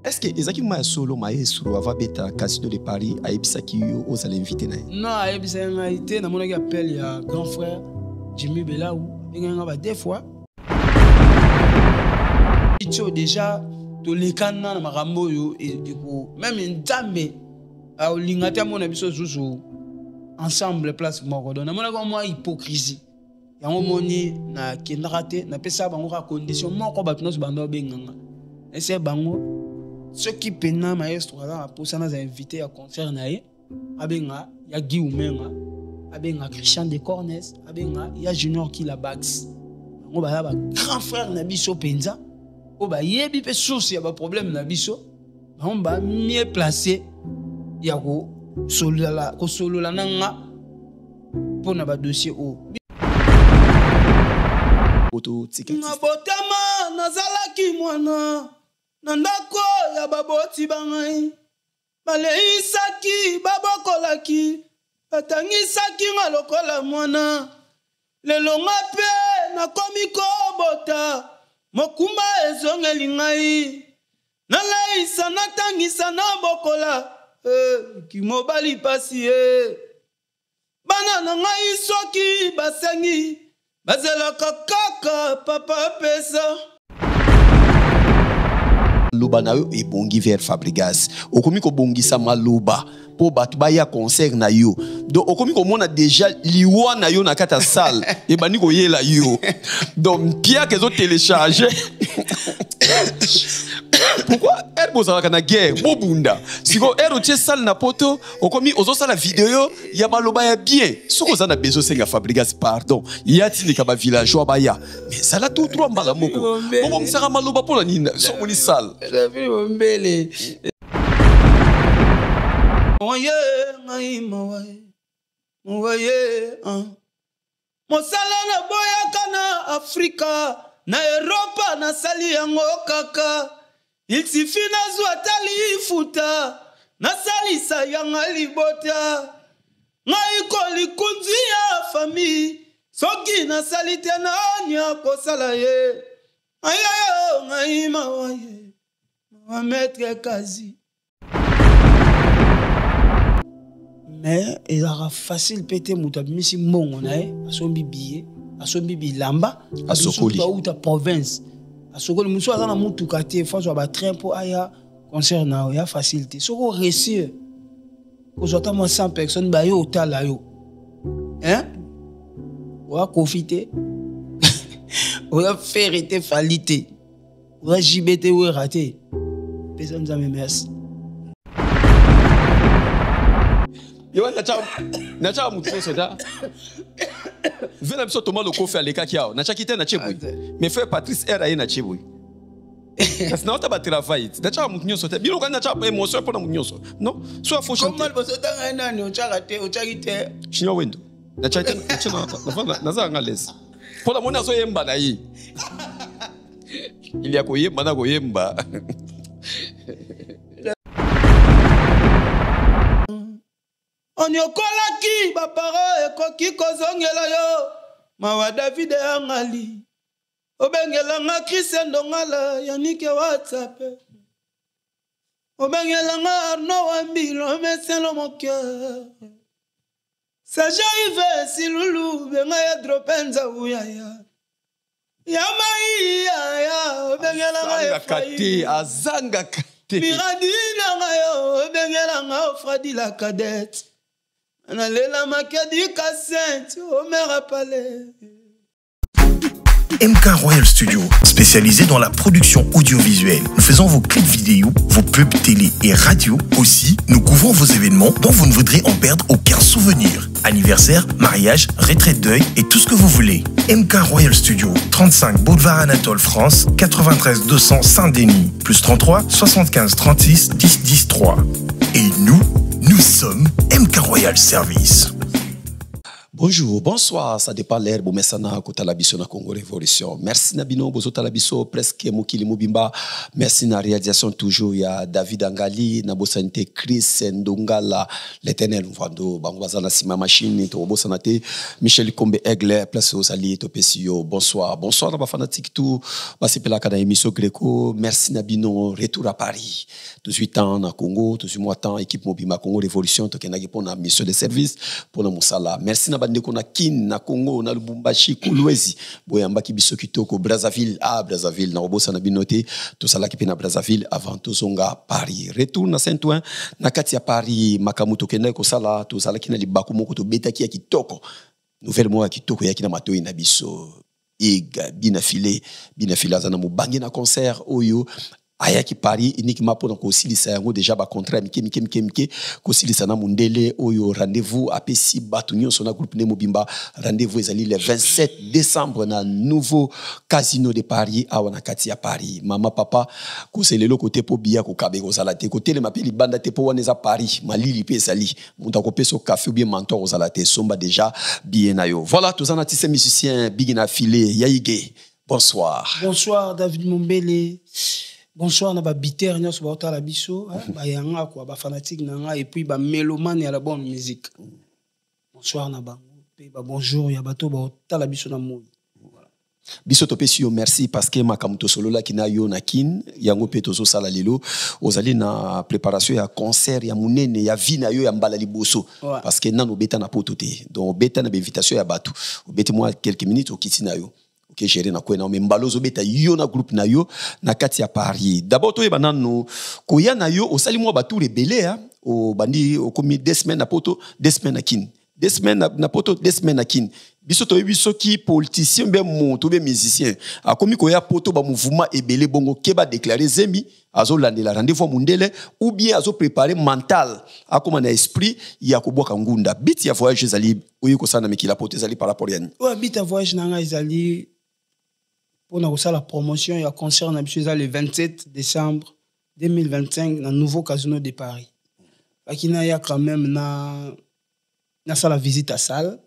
Est-ce que ezaki ma solo maestro avant beta Casino de Paris a ebisaki yo aux invité na? Non, a ebisaki invité na mona ki appel ya grand frère Jimmy Belaou, nganga ba deux fois. Itcho déjà to lekana na makambo yo et du coup même Nzambe a olingata mona biso zuzu ensemble place moko donc na mona ko moi hypocrisie. Yango moni na kendakate na pesa bango ka condition moko ba tunos bando benganga. Ese bango ceux qui pena maestro ala pour ça nous invité à concert naé abenga ya Guy Oumenga abenga Christian de Cornes abenga ya Junior qui la bax ngo ba grand frère na biso penza o ba yebi pe souci ya ba problème na biso on ba mieux placé ya ko solola nanga pour na ba dossier o auto ticket na botama nazalaki mwana Nandako ya baboti bangai baleisaki babokolaki batangisaki ngalokola mwana lelo ngape nakomi kobota mokumba ezongeli ngai nalaisa natangisa na bokola kimobali pasi bana na ngai soki basengi bazelaka kaka papa pesa Luba na yo ebongi vers Fabregas. Okomi ko bongisa maluba po batu ba ya concert na yo. Donc okomi ko mona déjà liwa na yo na kata salle e bani ko yela yo. Donc Pierre kezo télécharger. Pourquoi elle boza kana guerre bobunda. Siko ero tie salle na poto okomi ozo sala vidéo ya maloba ya bien. Soko za na bezo senga Fabregas pardon. Ya tini ka ba villageois ba ya. Mais ça la tout trois mbala moko. Bobo msaka maloba pour la nina so moni salle. La vie mbele. Oye ngai moye Mosala na boya kana Afrika na Europa na sali yango kaka. Il suffit na zwa tali futa na salisa yanga libota. Ngai ko likunzi ya famille soki na salite na nya ko sala ye. Ayo ngai mawaye. Maître Kazi. Mais il aura facile péter moutabimisi mongo nae asombi billet asombi bilamba asokoli ou ta province asokoli muso azana mutu kate faut ba train pour aya concert na ya facilité soko réussir ko zota mo 100 personnes ba yo otala yo hein wa profiter wa faire été falité wa jibete ou raté personne jamais merci. Yo na cha mutu soda. Vena biso toma loko fa leka kiao. Na cha kite na chebui. Mais frère Patrice era na chebui. Parce que na ota ba travail. Na cha mutu nyoso te. Bilo kana cha émotion pour na mutu nyoso. Non, soit faut chanter. Comment boso tanga nani o cha kate o cha kite. Shinyo wendo. Na cha kite na za ngales. Pour la mona so yemba na yi. Il y a ko yemba na ko yemba. On yokolaki ba paro ekoki kozongela yo mawa David angali obengela nga Christian Dongala yanike WhatsApp obengela nga Arno Wambilo meselo mon cœur ça j'arrive si loulou benga ya dropenza uyaya ya obengela nga kate azanga kate miradina nga yo obengela nga Fradi la cadette. MK Royal Studio, spécialisé dans la production audiovisuelle. Nous faisons vos clips vidéo, vos pubs télé et radio. Aussi, nous couvrons vos événements dont vous ne voudrez en perdre aucun souvenir. Anniversaire, mariage, retraite deuil et tout ce que vous voulez. MK Royal Studio, 35 Boulevard Anatole France, 93 200 Saint-Denis, plus 33 75 36 10 10 3. Et nous sommes MK Royal Service. Bonjour, bonsoir, ça dépend l'air, bon mesana kota la biso na Congo Révolution. Merci Nabino, bozota la biso presque mokili mobimba. Merci na réalisation toujours ya David Angali, na bosanité Chris Ndongala, l'Éternel Mvando, bangoza na sima machine to bosanate Michel Kombe Aigle, place au sali to pesio. Bonsoir, bonsoir na ba fanatique tout, ba sepela kana émission Greco. Merci Nabino, retour à Paris. 18 ans na Congo, 18 mois temps équipe mobimba Congo Révolution to kenaki pona mission de service pour na musala. Merci na ndeko na kin na Congo na Lubumbashi Kolwezi boyambaki biso kitoko Brazzaville Brazzaville na obosa na binote to salaki pe na Brazzaville avant to zonga Paris retour na Saint-Ouen na kati ya Paris makamuto kenda ko sala to salaki na libaku moko to betaki ya kitoko nouvelle moya kitoko ya kina matoi na biso bina filé azana mubangi na concert oyo ayaki Paris uniquement pour ko silisa yango déjà ba contrat mike ko silisa na mundele oyo rendez-vous apesi batu nyonso na groupe Nemo Bimba rendez-vous ezali le 27 décembre na nouveau casino de Paris awa na kati ya Paris mama papa ko selelo côté po bia ko kabe ko salate côté le mapeli banda te po waneza Paris malili pe sali muta ko peso café ou bien mentor ko salate somba déjà bien na yo voilà tous en artiste musicien bigina filé yaige bonsoir David Mombele. Bonsoir na ba biter nyos ba otala biso ba yanga quoi ba fanatique nanga et puis ba mélomane ya la bonne musique. Bonsoir na ba pe ba bonjour ya bato ba otala biso na moi. Biso to pesio merci parce que makamuto solo la kina yo na kin yango pe tozo sala lelo ozali na préparation ya concert ya munene ya vina yo ya mbala liboso parce que nano beta na pototé donc beta na invitation ya bato obeti moi quelques minutes au kitina yo que gérer na kwena mais mbalozo beta yo na groupe na yo na kati ya Paris d'abord to yeba nanu ko ya na yo osali mo batu rebelle o bandi o komi 2 semaines na poto 2 semaines na kin 2 semaines na poto 2 semaines na kin biso to biso ki politicien be monto be musicien a komi ko ya poto ba mouvement ebele bongo keba déclarer zemi azo landela rendez-vous mundele ou bien azo préparer mental a comme na esprit ya ko boka ngunda bit ya voyage ezali oyi ko sana mekila poto ezali par rapport yani bit ya voyage nanga ezali pour la promotion, il y a un concert le 27 décembre 2025 dans le nouveau casino de Paris. Il y a quand même la visite à salle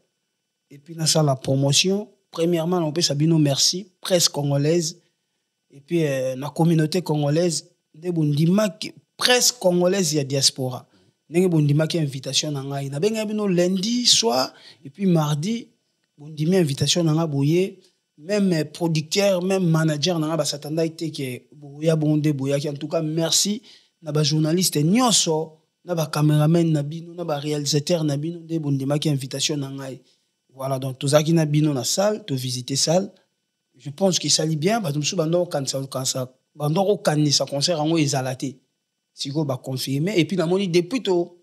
et puis la promotion. Premièrement, on peut sabino merci, presse congolaise et puis la communauté congolaise, presse congolaise, il y a diaspora. Il y a une invitation lundi soir et puis mardi, il y a une invitation à Boye. Même producteur, même manager, n'a pas s'attendre été que Boya Bondé Boya qui en tout cas merci n'a pas journaliste nyoso n'a pas caméraman nabino n'a pas réalisateur nabino des bondema qui invitation n'angai voilà donc tous ça qui nabino na salle de visiter salle je pense qu'il s'allie bien bah tout sous bando quand ça bando kanisa concert en ezalaté si go ba confirmer et puis na moni depuis tout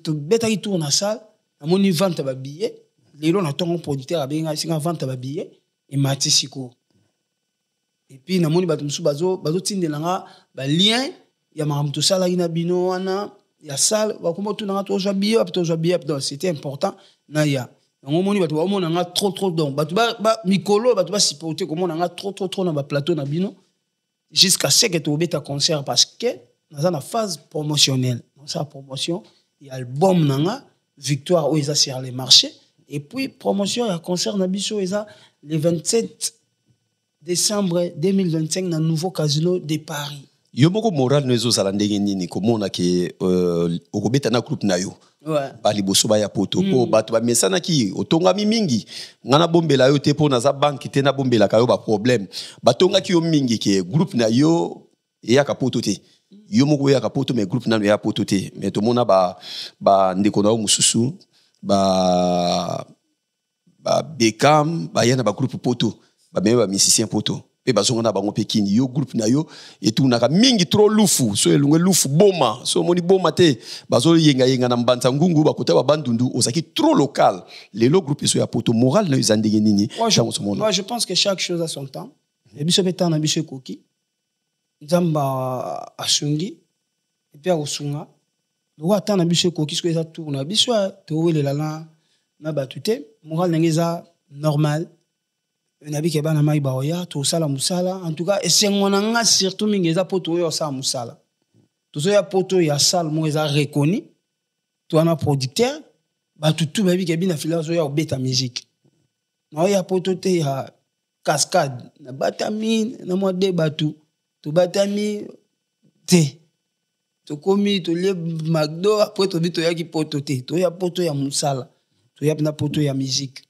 beta qui tourne na salle na moni vente ba billet lelo na tongo producteur abenga singa vente ba billet et matisiko et puis na moni bato musu bazo tindelanga ba lien ya makamto sala ina bino wana ya salle ba komo tu na to jo billet donc c'était important na ya ngo moni bato ba mona nga trop donc bato ba mikolo bato ba supporter comme on nga trop na ba plateau na bino jusqu'à ce que tu beta concert parce que dans la phase promotionnelle dans sa promotion il y a album nanga victoire où ils a sur les marchés. Et puis, promotion et concert Nabiso, le 27 décembre 2025 dans le nouveau casino de Paris. Yomoko moral nous aux alandés ni comme on a que au beta na groupe na yo. Bali boso ba ya poto po bato ba mesana ki otonga mingi ngana bombela yo te po na za banque te na bombela ka yo ba problème batonga ki yo mingi ke groupe na yo ya ka poto te yomoko ya ka poto mais groupe na ya poto te mais to mona ba ndeko na mususu ba Beckham ba yana ba groupe poto ba même ba musicien poto pe bazonga na bango pekini yo groupe na yo et tout naka mingi trop lufu so elungwe lufu boma so moni boma te bazo yenga na mbanta ngungu ba kota ba bandundu osaki trop local les lo groupe so ya poto moral na uzandenge nini moi je pense que chaque chose a son temps et biso beta na biso koki nzamba asungi et puis osunga lo ata na biso koki ce que ça tourne biso to welela na batute moral nangeza normal nabi ke bana mai baoya to sala musala en tout cas esengona surtout mingeza poto yo sa musala to so ya poto ya sal mo eza reconnu to ana producteur tout baby ke bina fila zo ya obeta musique na ya potote ya cascade na batami na mo de batu to batami te to komi to le McDo après to bito ya ki potote to ya poto ya musala to ya na poto ya musique.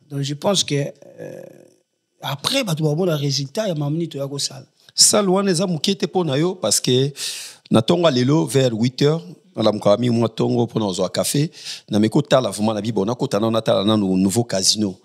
Donc je pense que après batu ba bon résultat ya mamni to ya ko sala salle wana eza mukete pona yo parce que na tonga lelo vers 8h la mukami mwa tongo pona ozo café na meko tala vraiment na bibo na kota na tala na nouveau casino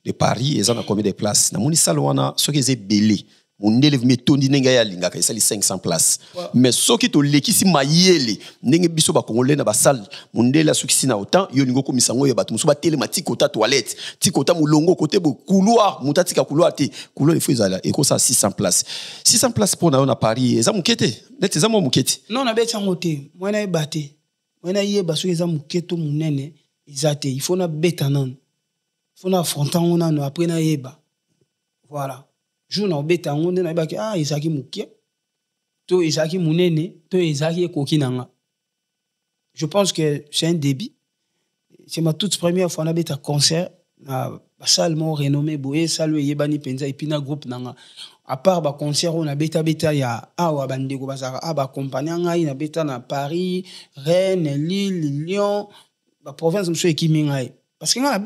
de Paris eza na combien de places na moni salle wana soki eze belé mundele metondi nenga ya lingaka esali 500 places mais soki to lekisi mayele ndenge biso ba congolais na ba salle mundele soki sina autant yo lingo komisango ya bato muso ba télématique kota toilette tikota mulongo côté bo couloir mutatika couloir te couloir il faut ezala eko ça 600 places pour na Paris eza mukete net eza mo mukete non na beti ngote mwana ebate mwana yeba soki eza muketo munene ezate il faut na beta non faut na affronter on na après na yeba voilà jour na obeta ngonde na ibaki izaki mukia to izaki munene to izaki ekoki nanga. Je pense que c'est un début. C'est ma toute première fois na beta concert na salle mo renommé boye salle yebani penza ipina groupe nanga à part ba concert on a beta ya awa bandeko bazaka ba compagnie ngai na beta na Paris, Rennes, Lille, Lyon ba province monsieur ekimi ngai parce que nga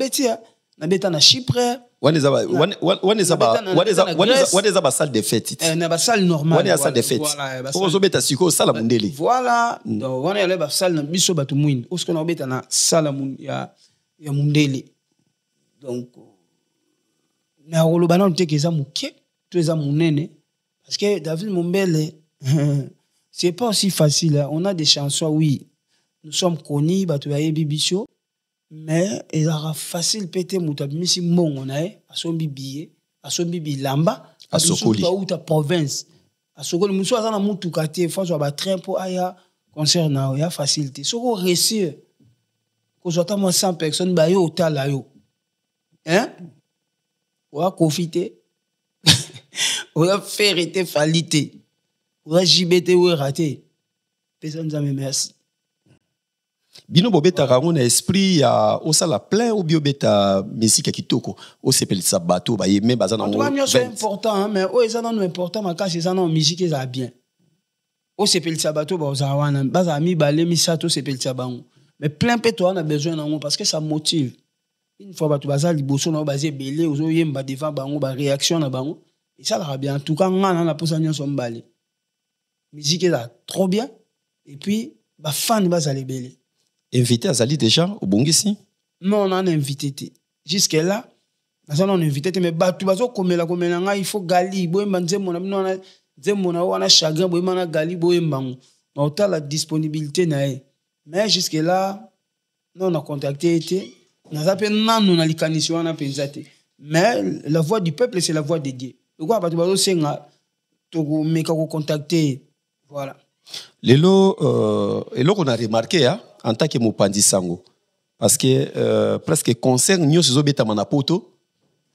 na beta na Chypre. What is about salle de fête? Na ba salle normale. What is salle de fête? Pour obeta siko salle mundeli. Voilà. Donc on est ba salle na biso batu mwini. Osko na obeta na salle ya mundeli. Donc na roloba na nteke za muke, to za munene parce que David Mumbele c'est pas aussi facile. On a des chansons oui. Nous sommes connus batu ya bibiso. Mais il sera facile péter moutabimisi mongo nae asombi billet asombi bilamba asokoli ba uta province asokoli muso azana mutu kate fois ba train pour aya concert na ya facilité soko réussir ko zota mo 100 personnes ba yo otala yo hein wa profiter wa faire été falité wa jibete wa raté personne jamais merci. Bino bobeta rango na esprit ya osala plein ou biobeta musique kitoko o sepelisa bato ba yeme bazana ngo c'est important mais o ezana no important makasi ezana musique eza bien o sepelisa bato ba ozawana baza mi balé misato sepelisa bango mais plein pe toi on a besoin nango parce que ça motive une fois bato baza liboso na basé belé ozo yemba devant bango ba réaction na bango et ça la bien en tout cas ngana na posa nyon sombalé musique eza trop bien et puis ba fan bazali belé. Invité à Zali déjà au Bongisi? Non, on a invité. Jusque-là, on a invité, mais tu vas au il faut gali, on a chagrin, on a gali, on a la disponibilité. Mais jusque-là, on a contacté, on a appelé, on a l'ikanisio, on a pensé. Mais la voix du peuple, c'est la voix de Dieu. Pourquoi tu vas au contacter? Voilà. Lelo, on a remarqué, hein? En tant que Mopandi Sango. Parce que presque concert, nous sommes bêta manapoto,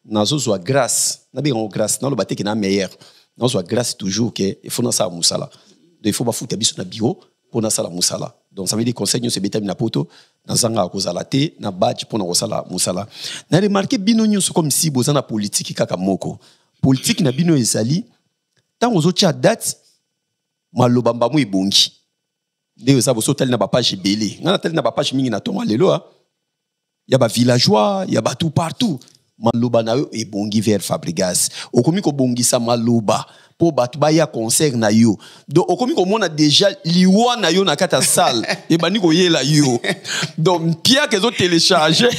nous avons grâce, nous avons grâce, nous avons bâti qui est meilleur. Nous avons grâce toujours que il faut na sa musala. Il faut pas foutre biso na bureau pour na sala musala. Donc ça veut dire concert nous sommes bêta manapoto, nous avons kozala te, na badge pour na sala musala. Na remarqué bino nous comme si bozana politique kaka moko. Politique na bino ezali tant aux autres date malobamba mu ibongi. Dès ça, vous êtes na page belé. On a tel na page mingi na tonga lelo a. Ya ba villageois, ya ba tout partout. Maloba na yo e bongi vers Fabregas. Okomi ko bongi sa maloba po batu ba ya concert na yo. Donc okomi ko mona déjà liwa na yo na kata salle e bani ko yela yo. Donc Pierre que zo télécharger.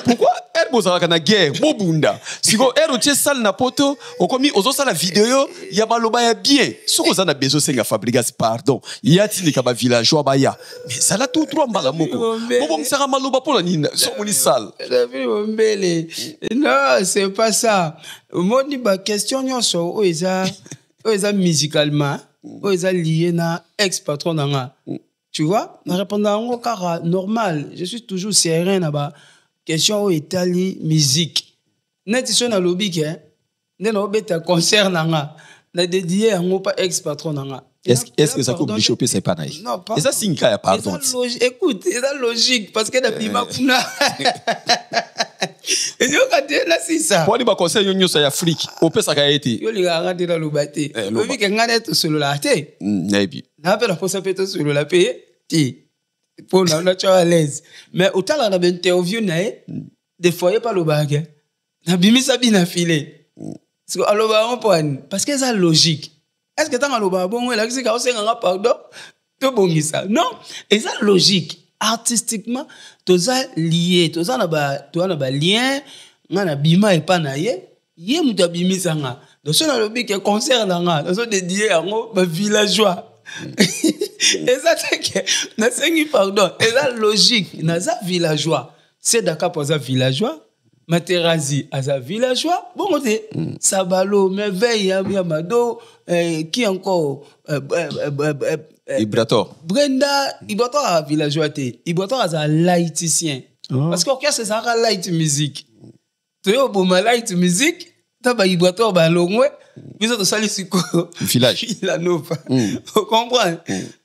Pourquoi erbo za kana guerre bobunda siko ero tie salle na poto okomi ozo sala vidéo ya baloba ya bien soko za na bezo senga Fabregas pardon ya tindi ka ba villageois ba ya mais ça la tout trois mbala moko bobo msaka maloba pona nina so moni salle non c'est pas ça moni ba question nyonso o eza musicalement o eza lié na ex patron nanga tu vois na répondant car normal je suis toujours serein là-bas. Question au Italie musique. Net ici lobby que ne no beta concert nanga. Na dédié ngo pas ex patron nanga. Est-ce que ça peut choper c'est pas naïf? Non, pas. Et ça c'est une cas pardon. Écoute, c'est logique parce que depuis ma kuna. Et yo quand là c'est ça. Pour les ba conseil yo nyosa ya Afrique, au peut ça ka été. Yo les gars dans le baté. Yo vi que ngana to solo la té. Nabi. Na pe la posa pe to solo la pé. Ti. Pour na tu à l'aise. Mais au talent na interview na des fois pas le bague. Na bimisa bina filé. Parce que aloba on point parce que ça logique. Est-ce que tant aloba bon là c'est ka o senga pardon. To bongisa. Non, et ça logique. Artistiquement, tout ça lié, tout ça na ba lien, na bima et pas na ye muta bimisa nga. Donc ça na lobi que concert na nga, donc dédié à ngo ba villageois. Et ça c'est que na sengi pardon, et ça logique, na ça villageois. C'est d'accord pour ça villageois. Materazi à sa villageois. Bon côté, Sabalo, Merveille, Yamado, qui encore Ibrator. Brenda, Ibrator a villageois té. Ibrator a un laïticien. Parce qu'orchestre c'est un light music. Tu es bon light music, t'as pas Ibrator ba longwe, puis ça sali siko village. La nova. Vous comprenez?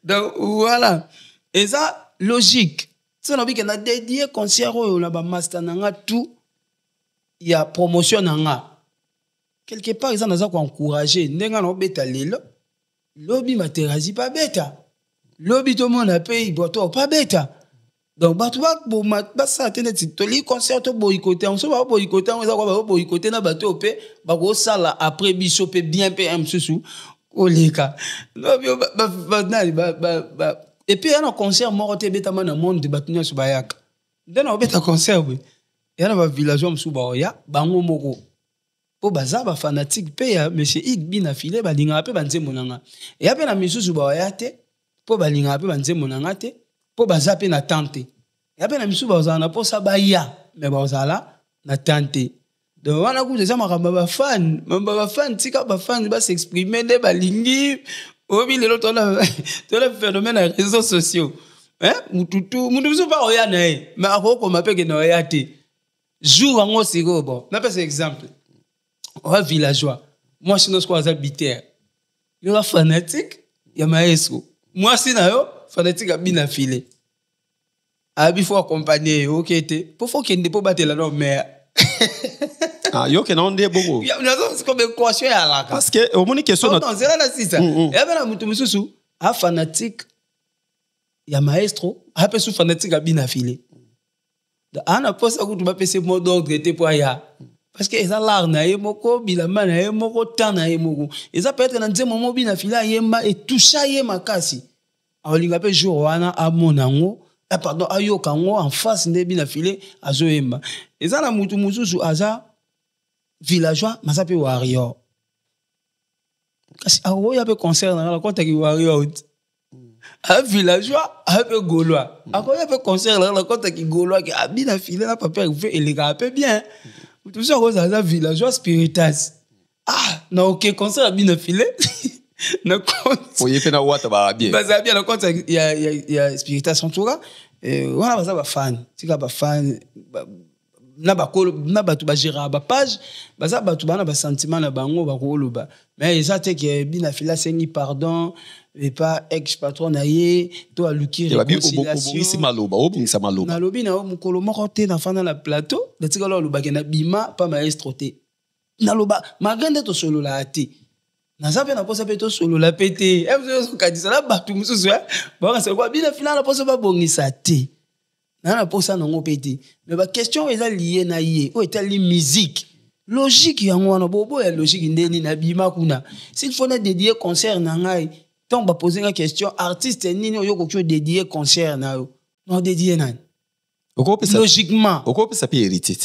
Donc voilà. Et ça logique. Si on a vu qu'on a dédié concert on a ba master nanga tout, il y a promotion nanga. Quelque part ils ont encourager ndenga no beta lelo. Lobby Materazi pas bêta. Lobby tout le monde a payé, Ibrator pas bêta. Donc, bah, tu vois, bon, ça, tu as concert boycotté, on se va boycotter, on va boycotter, na bateau, bah, ça là, après, biso, bien, PM, sous, au leka. Et puis, il y a un concert, mort, tu es bêta, man, monde, de bâtonnier sur Bayak. D'un an, bêta concert, oui. Il y a un villageois, sous Baoya, bango moko. Po baza ba fanatique pe ya monsieur Igbi na filé ba linga pe banze monanga et après na misusu ba yate po ba linga pe banze monanga te po baza pe na tante et après na misusu ba zana po sa ba ya mais ba zala na tante donc wana ku déjà makamba ba fan tika ba fan ba s'exprimer de ba lingi obi lelo to la phénomène des réseaux sociaux hein mutu pas oya na mais akoko mapeke na yate jour ngo siko bon na pas exemple. Ouais, villageois. Moi, je suis un habitaire. Il y a un fanatique, il y a un maestro. Moi, je suis un fanatique à bien affilé. Il faut accompagner, ok, pour qu'il ne pas battre la norme, mais. Ah, yo, que non, des bobo. C'est comme une question à la parce que, au moins, question. Non, c'est là, c'est ça. Et après, un fanatique, il y a un maestro, après, un fanatique à bien affilé. On a pas ça que tu vas passer mot d'ordre, pour ya. Parce que ça l'art na yemoko bilama na yemoko tan na yemoko et ça peut être dans des moments bien fila yemba et tout ça yema kasi alinga pe jour wana amonango pardon ayokango en face de bien filé azo yemba et ça na mutu mususu aza villageois masa pe warrior kasi awo ya pe concert na la konta ki warrior un villageois un peu gaulois akoya pe concert na la konta ki gaulois ki abina filé na papa fait et les gars peu bien. Tout ça, c'est un villageois spiritas. Ah, non, ok, concert a bien filé. Non, faut y faire na wata ba bien. Bah, ça bien, le concert, il y a spiritas en tout cas. Et voilà, ça va fan. Si tu fan, na ba tu ba gérer ba page, bah ça ba tu ba na ba sentiment na bango ba ko ba. Mais ça te que bien filé, c'est ni pardon. Et pas ex-patron naïe, toi, Luki, réconciliation. Ici, maloba, ça maloba. Na lobi, na mukolo morote, na fana la plateau, na tika lo luba, na bima, pas maestro te. Na loba, ma grande to solo la ate. Na zape na posa pe to solo la pete. Eh, vous avez kadisa la batu, mususu, bon, c'est quoi, bien, final, na posa pas bongisa te. Na posa na ngo pete. Mais la question est liée na yé, ou est liée musique. Logique, yango, wana, bobo, ya logique, ndeni, na bima, kuna. S'il faut na dédier concert, na ngai, donc, on va poser une question. Artiste, ni yo ko dédié concert na yo. Non dédié nan. Logiquement. Oko ça peut héritier.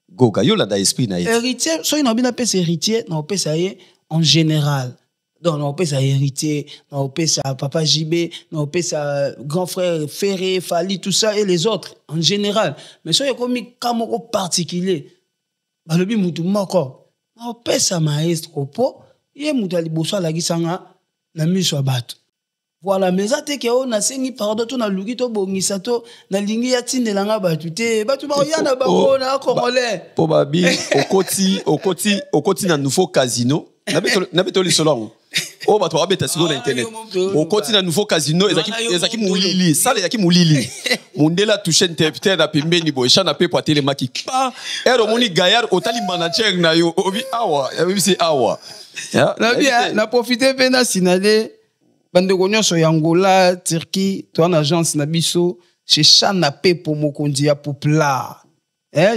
Goga yo la da esprit na héritier, so ino bina pesa héritier, na opé ça y en général. Donc, na opé ça héritier, na opé ça papa JB, na opé ça grand frère Ferré, Fali, tout ça et les autres en général. Mais so y a comme kamoko particulier. Ba lobi mutu moko. Na opé ça maestro po, yé mutu liboso la gisanga. Na miso bato voilà mais ça te ke on a sengi pardon to na luki to bongisa to na lingi ya tindelanga bato te bato ba yana ba na congolais po babi okoti na nouveau casino na beto li solongo Oh, bah, tu vas bêter sur Internet. On continue à nouveau casino. Ezaki moulili. Ça, ezaki moulili. Mundela touche interpréter na pembe ni boisha na pe pour télémaki. Pa, ero moni gaillard otali manager na yo. Obi awa, obi c'est awa. Na bien, na profiter pena sinale. Bande nyonso ya Angola, Turquie, toi en agence na biso, chez Chana pe pour mokondi ya popula.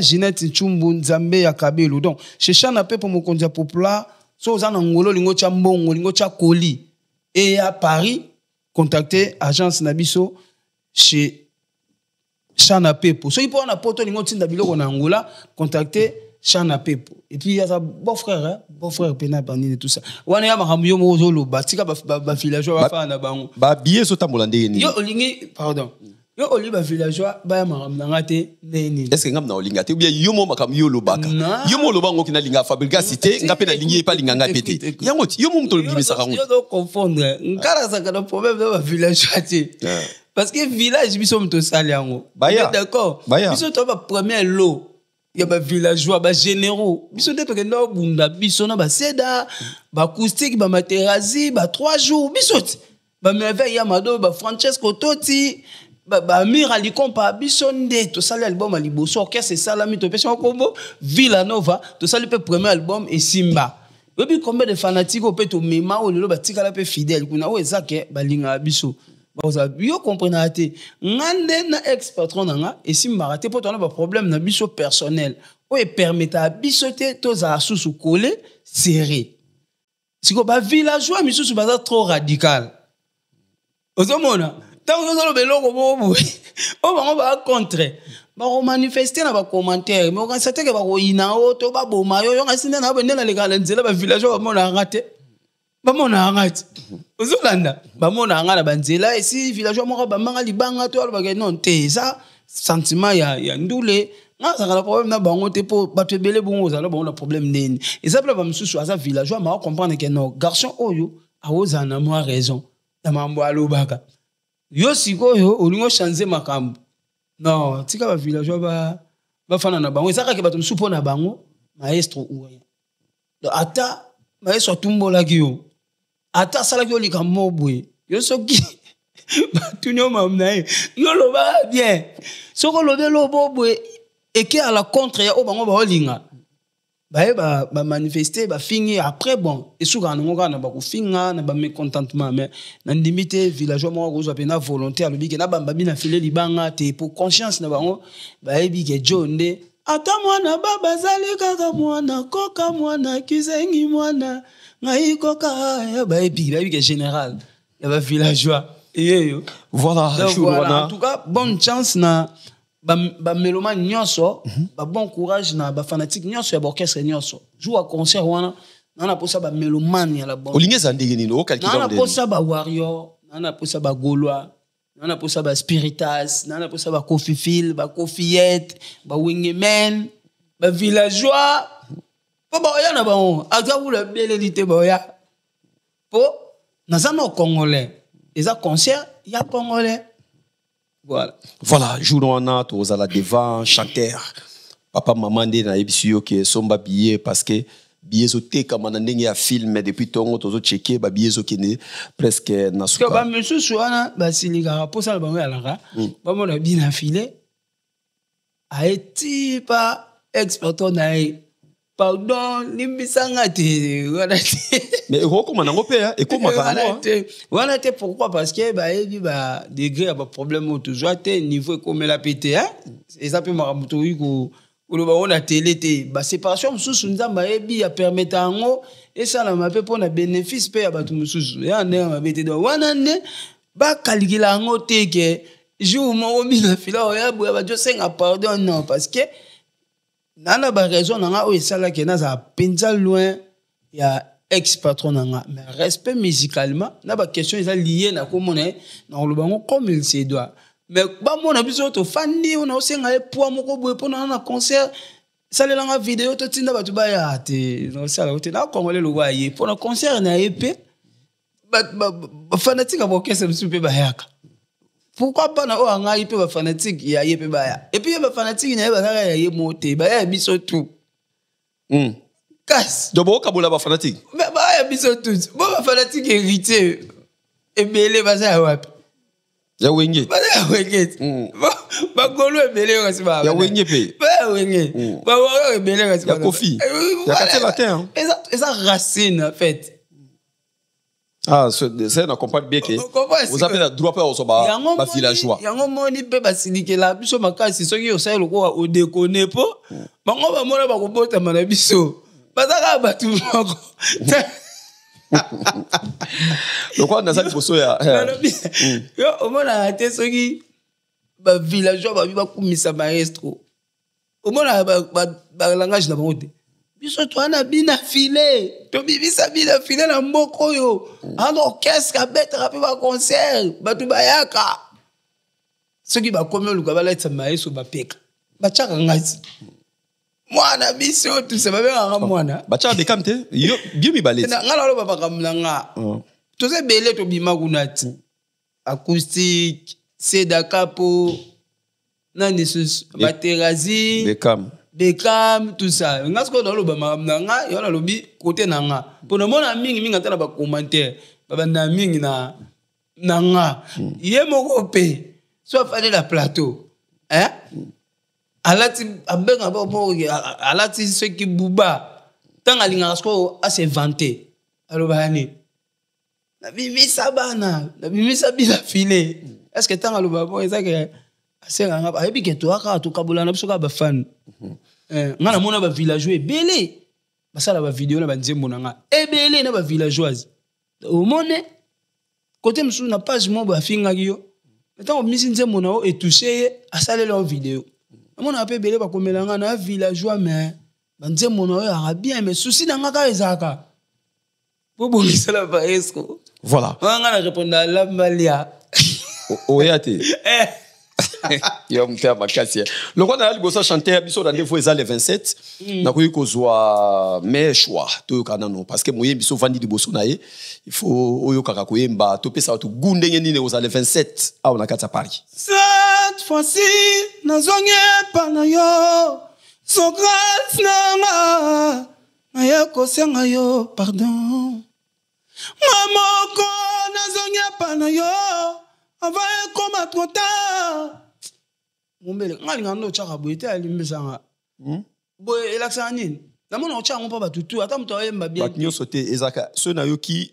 Ginette Chumbu Nzambe ya Kabelo. Donc, chez Chana pe pour mokondi ya popula. So, aux Angolo, lingo cha mbongo, lingo cha koli. Et à Paris, contactez agence Nabiso chez Chana Pepo. So, il peut en apporter lingo tinda bilo en Angola, contactez Chana Pepo. Et puis, il y a un beau frère, Pena Bani et tout ça. Wana ya makamyo mozolo, batika ba villageois ba na bango. Ba biye so tambolande ni. Yo olingi, pardon. Yo oli ba villageois ba ya makamnangate neni. Est-ce que ngam na olingate ou bien yomo makamyo lobaka. Yomo lobango kina linga fabrica cité, ngape na lingi pa linga ngapete. Yango yomo mto bimisa kango. Yo do confondre. Ngala sa kana problème ba villageois ti. Parce que village biso mto sali yango. D'accord. Biso to ba premier lot. Il y a des villageois, des généraux. Ils sont des bunda, ils sont des seda, des acoustique, des materazi, des 3 jours. Ils sont des merveilles, Yamado, des Francesco Totti, des Amir Alikompa, ils sont des. Tout ça, l'album Aliboso, orchestre, c'est ça, la mythopétion combo, Villanova, tout ça, le premier album et Simba. Et puis, combien de fanatiques au péto, Mema, ou le batika la peu fidèle, qu'on a ou ezake, balinga abiso. Yo comprenez ngande na ex patron nanga et si maraté pour ton problème na biso personnel ou et permettre à bisoter tous à sous coller serré si ko ba villageois miso su baza trop radical ozomona tant que belo ko bo o ba contre ba manifester na ba commentaire mais on sait que ba ko ina o to ba boma yo nga sinde na ba ndela le kala nzela ba villageois ba mona raté bamona angati ozolanda bamona angana banzela et si villageois moko bamanga libanga to alobaka non te ça sentiment ya ndule nga ça le problème na bango te po bato ebele bongo za bango na problème neni et ça ba msusu asa villageois ma comprendre que non garçon oyo aoza na moi raison ya mambo alobaka yo sikoyo olingo changer makambo non tika ba villageois ba fana na bango ezaka ke bato msusu pona bango maestro ou rien ata maestro tumbola kiyo ata sala ki olika mobwe yo soki batunyo mamnae yo loba bien soko lobe lobobwe eke à la contre ya obango ba olinga ba manifester ba fingi après bon et souka ngonga na ba ko finga na ba mécontentement mais na ndimité villageois mo ko zo pena volonté alobi ke na bamba bina file libanga te pour conscience na bango ba ebi ke jonde ata mwana baba zali kaka mwana koka mwana kizengi mwana ngai koka ya ba ebi ke général ya ba villageois et voilà, en tout cas bonne chance na ba meloma nyonso ba bon courage na ba fanatique nyonso ya orchestre nyonso joue à concert wana na posa ba melomane ya la bon olingeza ndenge nini o calcul na posa ba warrior na posa ba gaulois na posa ba spiritas na posa ba coffee fil ba coffeette ba wingman ba villageois po ba ya na ba on azabula belelité ba ya po na zano congolais eza concert ya congolais. Voilà, jour on a tous à la devant chanteur. Papa maman dit na ebisio que somba billet parce que billet zoté comme on ndenge ya film depuis tongo tozo checker ba billet zo kene presque na suka. Que ba monsieur soana ba silika pour ça ba ngala ba mona bina filé a été pas expert na pardon limbisanga te voilà mais comment na ngopé et comment voilà te pourquoi parce que ba ebi ba degré ba problème toujours te niveau comme la pété hein et ça peut maramuto ko lo ba on a télé te ba séparation mususu nzamba ebi ya permettre ngo et ça na mape pour na bénéfice pe ya batu mususu ya ndenge mabete do wana ne ba calculer ngo te ke jour mo mina fila ya ba jo senga pardon non parce que nana ba raison nanga o esala ke na za penza loin ya ex patron nanga mais respect musicalement na ba question eza lié na komona na lo bango comme il se doit mais ba mona biso to fandi on a osenga e poa moko boye pona na concert salelanga vidéo to tinda batu ba ya te no sala te na congolais lo wa ye pona concert na EP ba fanatique ba orchestre msupe ba yaka. Pourquoi pas na o anga ipe ba fanatique ya yepe baya et puis ba fanatique na ba ya ye moté ba ya biso tout kas dobo kabola ba fanatique mais ba biso tous. Bon, fanatique héritier. Ebele baza ya wapi? Ya wenge. Baza ya wenge. Ba golo ebele kasi ba. Ya wenge pe. Ba ya wenge. Ba woro ebele kasi ba. Ya Kofi. Ya Katia Latin. Eza racine en fait. Ah, c'est na comprendre bien que vous avez la droit pas au soba ba villageois. Yango moni pe basilikela biso makasi soki osai lokwa o déconner po. Bango ba mona ba kobota mana biso. Bazaka batu moko. Donc on a ça liboso ya. Yo omona te soki ba villageois ba biba kumisa maestro. Omona ba langage na bango te. Biso to ana bina filé. To bibisa bina filé na mboko yo. Ando orchestre ka betera pe ba concert, batu bayaka. Soki ba komi oluka ba laitsa maestro ba peka. Ba chaka ngati. Mwana biso tu se ba benga mwana. Ba chaka de kamte yo bien mi baleti. Na ngala lo ba kamnanga. To se bele to bima kunati. Acoustique, seda capo, nani sus, baterazi, Beckham, tout ça. Nga ce qu'on a l'oba nanga, yon a lobi côté nanga. Pour le moment, mingi atana ba commentaire, ba na mingi na nanga. Yé moko pe, soit fallait la plateau, hein? Alati abenga ba bo, alati ce qui buba. Tant alinga sko a se vanter. Aloba hani. Na bibi sabana, na bibi sabila filé. Est-ce que tant aloba bo ezake assez nganga ba ebi ke to aka to kabula na biso ka ba fan. Ngana mona ba villageois belé. Basala ba vidéo na ba nzembo nanga. Ebelé na ba villageoise. Au mone côté msou na page mo ba finga yo. Tant misi nzembo na o et touché asale leur vidéo. Mona pe belé ba komelanga na villageois mais ba nzembo na o ya bien mais souci nanga ka ezaka. Pour la maestro. Voilà. On va répondre à la Malia. Oyate. Yo mta makasi. Le roi na libosa chanter biso dans les le 27. Na ko kozwa mes choix to kana no parce que moye biso vandi liboso na ye. Il faut oyo kaka koyemba to pesa to gunde ngeni ne le 27 a on a kata Paris. Cette fois-ci nazonge pa na yo. So grâce na ma ya ko senga yo pardon. Mamoko nazonge pa na yo. Avaye koma trop tard. Mombele ngali ngando chaka boite alimbesanga. Boy elaksa nini? Na mona ochanga mpa batutu ata mto ayemba bien. Batnyo sote ezaka ceux na yo qui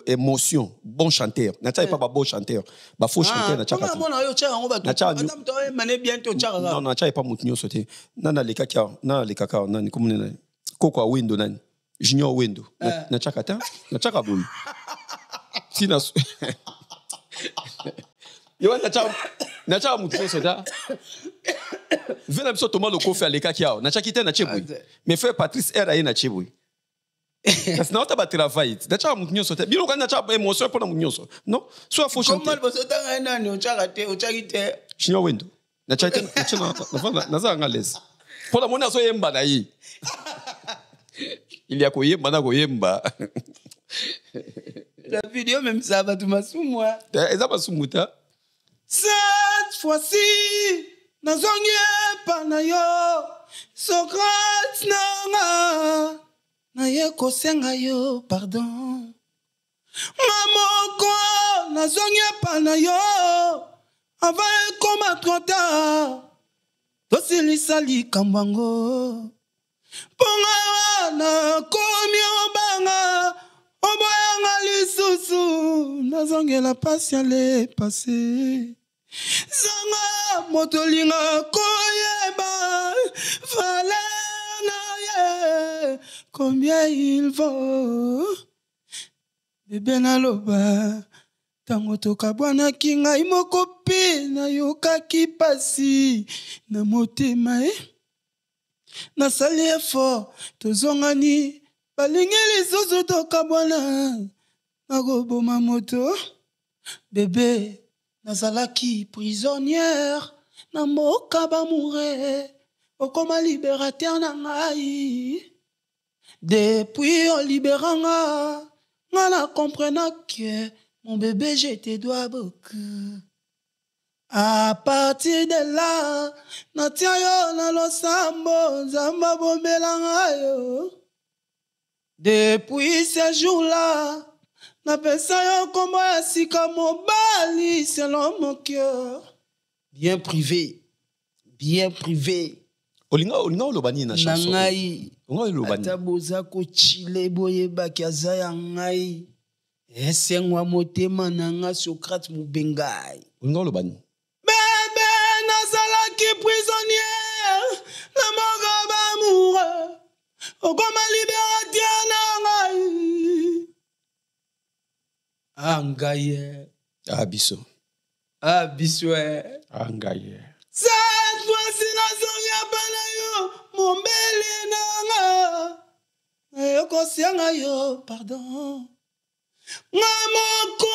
émotion bon chanteur. Na tsa pas bon chanteur. Ba faux chanteur na chaka. Na mona yo changa mpa batutu ata mto ayemba ne bien to chaka. Non na tsa pas mutnyo sote. Na le kaka na le kaka nani comme nani. Koko window nani. Junior window. Na chaka ta. Na chaka boy. Sina yo na cha mutso soda vena biso toma loko faire les kakiao na cha kite na chebui mais frère Patrice era na chebui parce na ota ba travail na cha mutnyo soda bilo kana cha émotion pour na mutnyo so non soit faut chanter comment boso tanga nani o cha kite chinyo wendo na cha kite na za ngales pour la mona so yemba na yi il y a koyemba na koyemba. La vidéo même ça va tout masumwa. Eza masumuta. Cette fois-ci, nazonge pa na yo. Socrate nanga. Na ye ko senga yo pardon. Mamoko nazonge pa na yo. Avaye koma trop tard. Tosili sali kambango. Ponga na komi obanga. Oboyanga lisusu nazongela pasi ale passé zanga motolinga koyeba valeur na ye combien il vaut bébé naloba tango tokabwanaki ngai moko mpe nayokaki pasi na motema nasali effort tozongani balingi lisusu tokabwana nakoboma moto bébé nazalaki prisonnière na mboka bamoure okoma libérateur na ngai depuis oliberanga nga na comprena que mon bébé je te dois beaucoup. À partir de là natia yo na losambo nzamba bombelanga yo Depuis ce jour-là, napesa yo kombo ya sika mobali selon mon cœur. Bien privé. Bien privé. Olinga olobani na chanson. Nangai. Olinga olobani. Ataboza ko chile boye bakiaza ya ngai. Esengwa motema nanga Socrate Mubengai. Olinga olobani. Bébé nazalaki prisonnière. Na moga bamoureux. Okoma libérateur na ngai. Angaye. Abiso. Abiswe. Angaye. Cette fois-ci, nazonga bana yo, mombele nanga. Yokosianga yo, pardon. Ngamoko,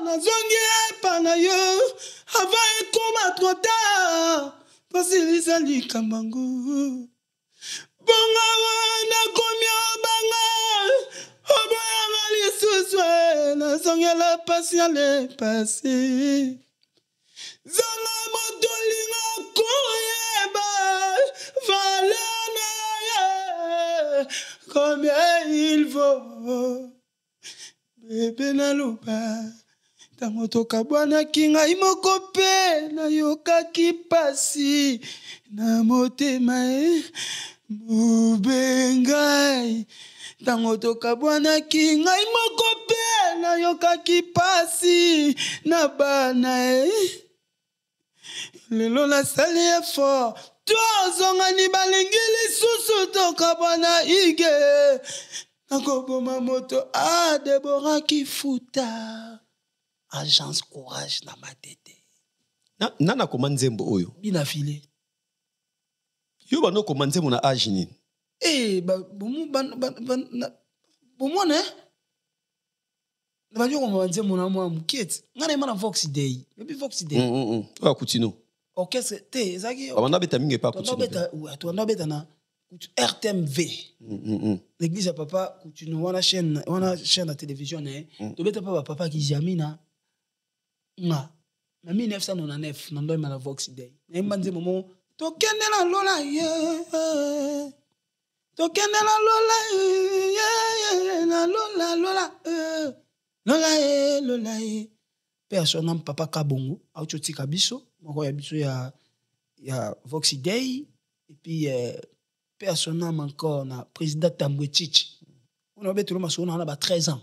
nazongi epana yo, avant ekoma trop tard. Pasilisa likambango. Bonga wana komia banga. Oboyanga lisuswe, nazongi la patiale passé. Zanga motolinga koyeba valeur ye combien il vaut bébé naluba tango tokabwanaki ngai moko mpe nayokaki pasi na motema Mubengai tango tokabwanaki ngai moko mpe nayokaki pasi na bana lelo nasali effort tozongani balingi lisusu tokabwana ige nakoboma moto Deborah Kifuta agence courage na matete nana koma nzembo oyo bina file yo bano koma nzembo na age nini bomone Nabajua kwa nzembo na mwa mketi ngana imana Vox Day maybe Vox Day oya Kutino orchestre te ezaki bana beta mingi pa Kutino tuanda beta na RTMV l'église ya papa Kutino wana chaîne de télévision to beta pa papa ki jamina nga na 1999 na ndo imana Vox Day na imba nzembo mo tokende na lola tokende na lola na lola lola personne papa Kabongo auchotika biso moko ya biso ya Vox Day et puis personne encore na président Tambwe Chichi on a beto maso na ba 13 ans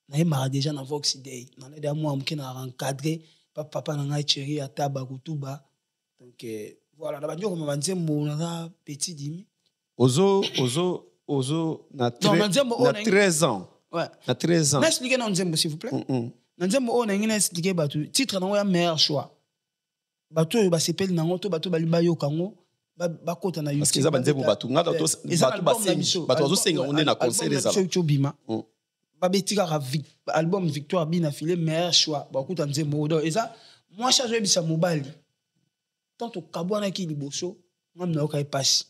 na yema déjà na Vox Day na le da moi mke na encadrer papa na ngai chéri ataba kutuba donc voilà na banjo comme banzembo na petit dimi ozo na 13 ans. Ouais. À 13 ans. N'expliquez non nzembo s'il vous plaît. Nzembo on a ngina expliquer batu titre na ya meilleur choix. Batu ba sepeli nango to batu bali bayo kango ba kota na YouTube. Parce que za nzembo batu ngata to batu batu azo senga on est na concert za. Ba betika album Victoire Bina filé meilleur choix. Ba kota nzembo do eza moi charge bisa mobali. Tant to kabwana ki liboso ngamna okai passe.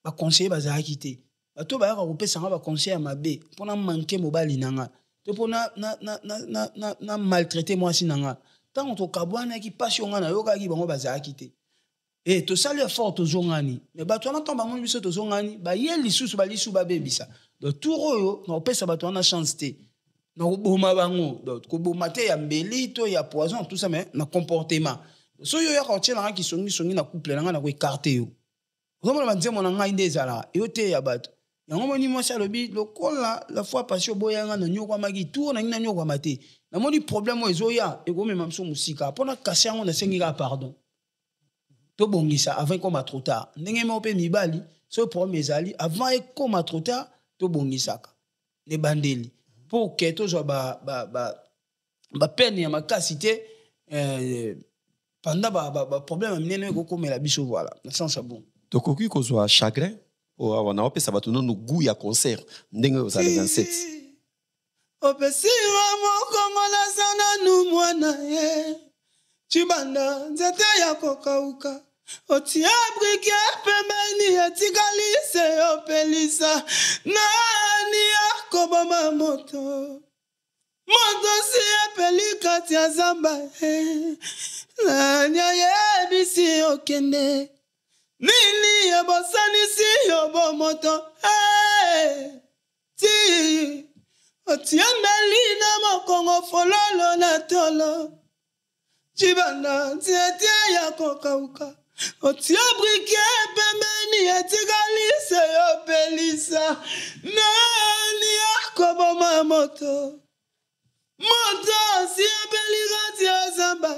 Ba conseiller ba za quitter. Bato ba yaka kopesa nga ba conseil ma be pona manquer mobali nanga to pona na maltraiter moi si nanga tant to kabwana ki passion nga na yoka ki bango bazaki te to sali effort to zongani mais bato na tomba ngo biso to zongani ba ye lisusu ba lisu ba bebisa do tour yo na opesa bato na chance te na koboma bango do koboma te ya mbeli to ya poison tout ça mais na comportement so yo ya ka tiena ki songi na couple nanga na ko écarter yo Comment on dit mon anga indezala yote ya bato yango moni moi ça lobi lokola la fois passée boyanga na nyoko magi tout na ngina nyoko mate na moni problème o ezoya e go mema mso musika pona kasi yango na sengira pardon to bongisa avant comme trop tard ndenge mo pe mibali so problème ezali avant e comme trop tard to bongisaka ne bandeli pour que to zo ba peine ya makasité pendant ba problème minene go comme la biso voilà na sens bon to koki ko zo chagrin wana opesa bato nono goût ya concert ndenge ozala 27 opesi wa mokongola sana nu mwana ye chibanda nzete ya kokauka otia brike pembeni etikalise opelisa nani akoboma moto si epeli kati ya zamba nani ayebisi okende Nini ebosanisi yobo moto ti otia melina mokongo fololo na tolo chibanda tietia ya kokauka otia brike pembeni etigalise yo pelisa nani akoboma moto moto si apelirati azamba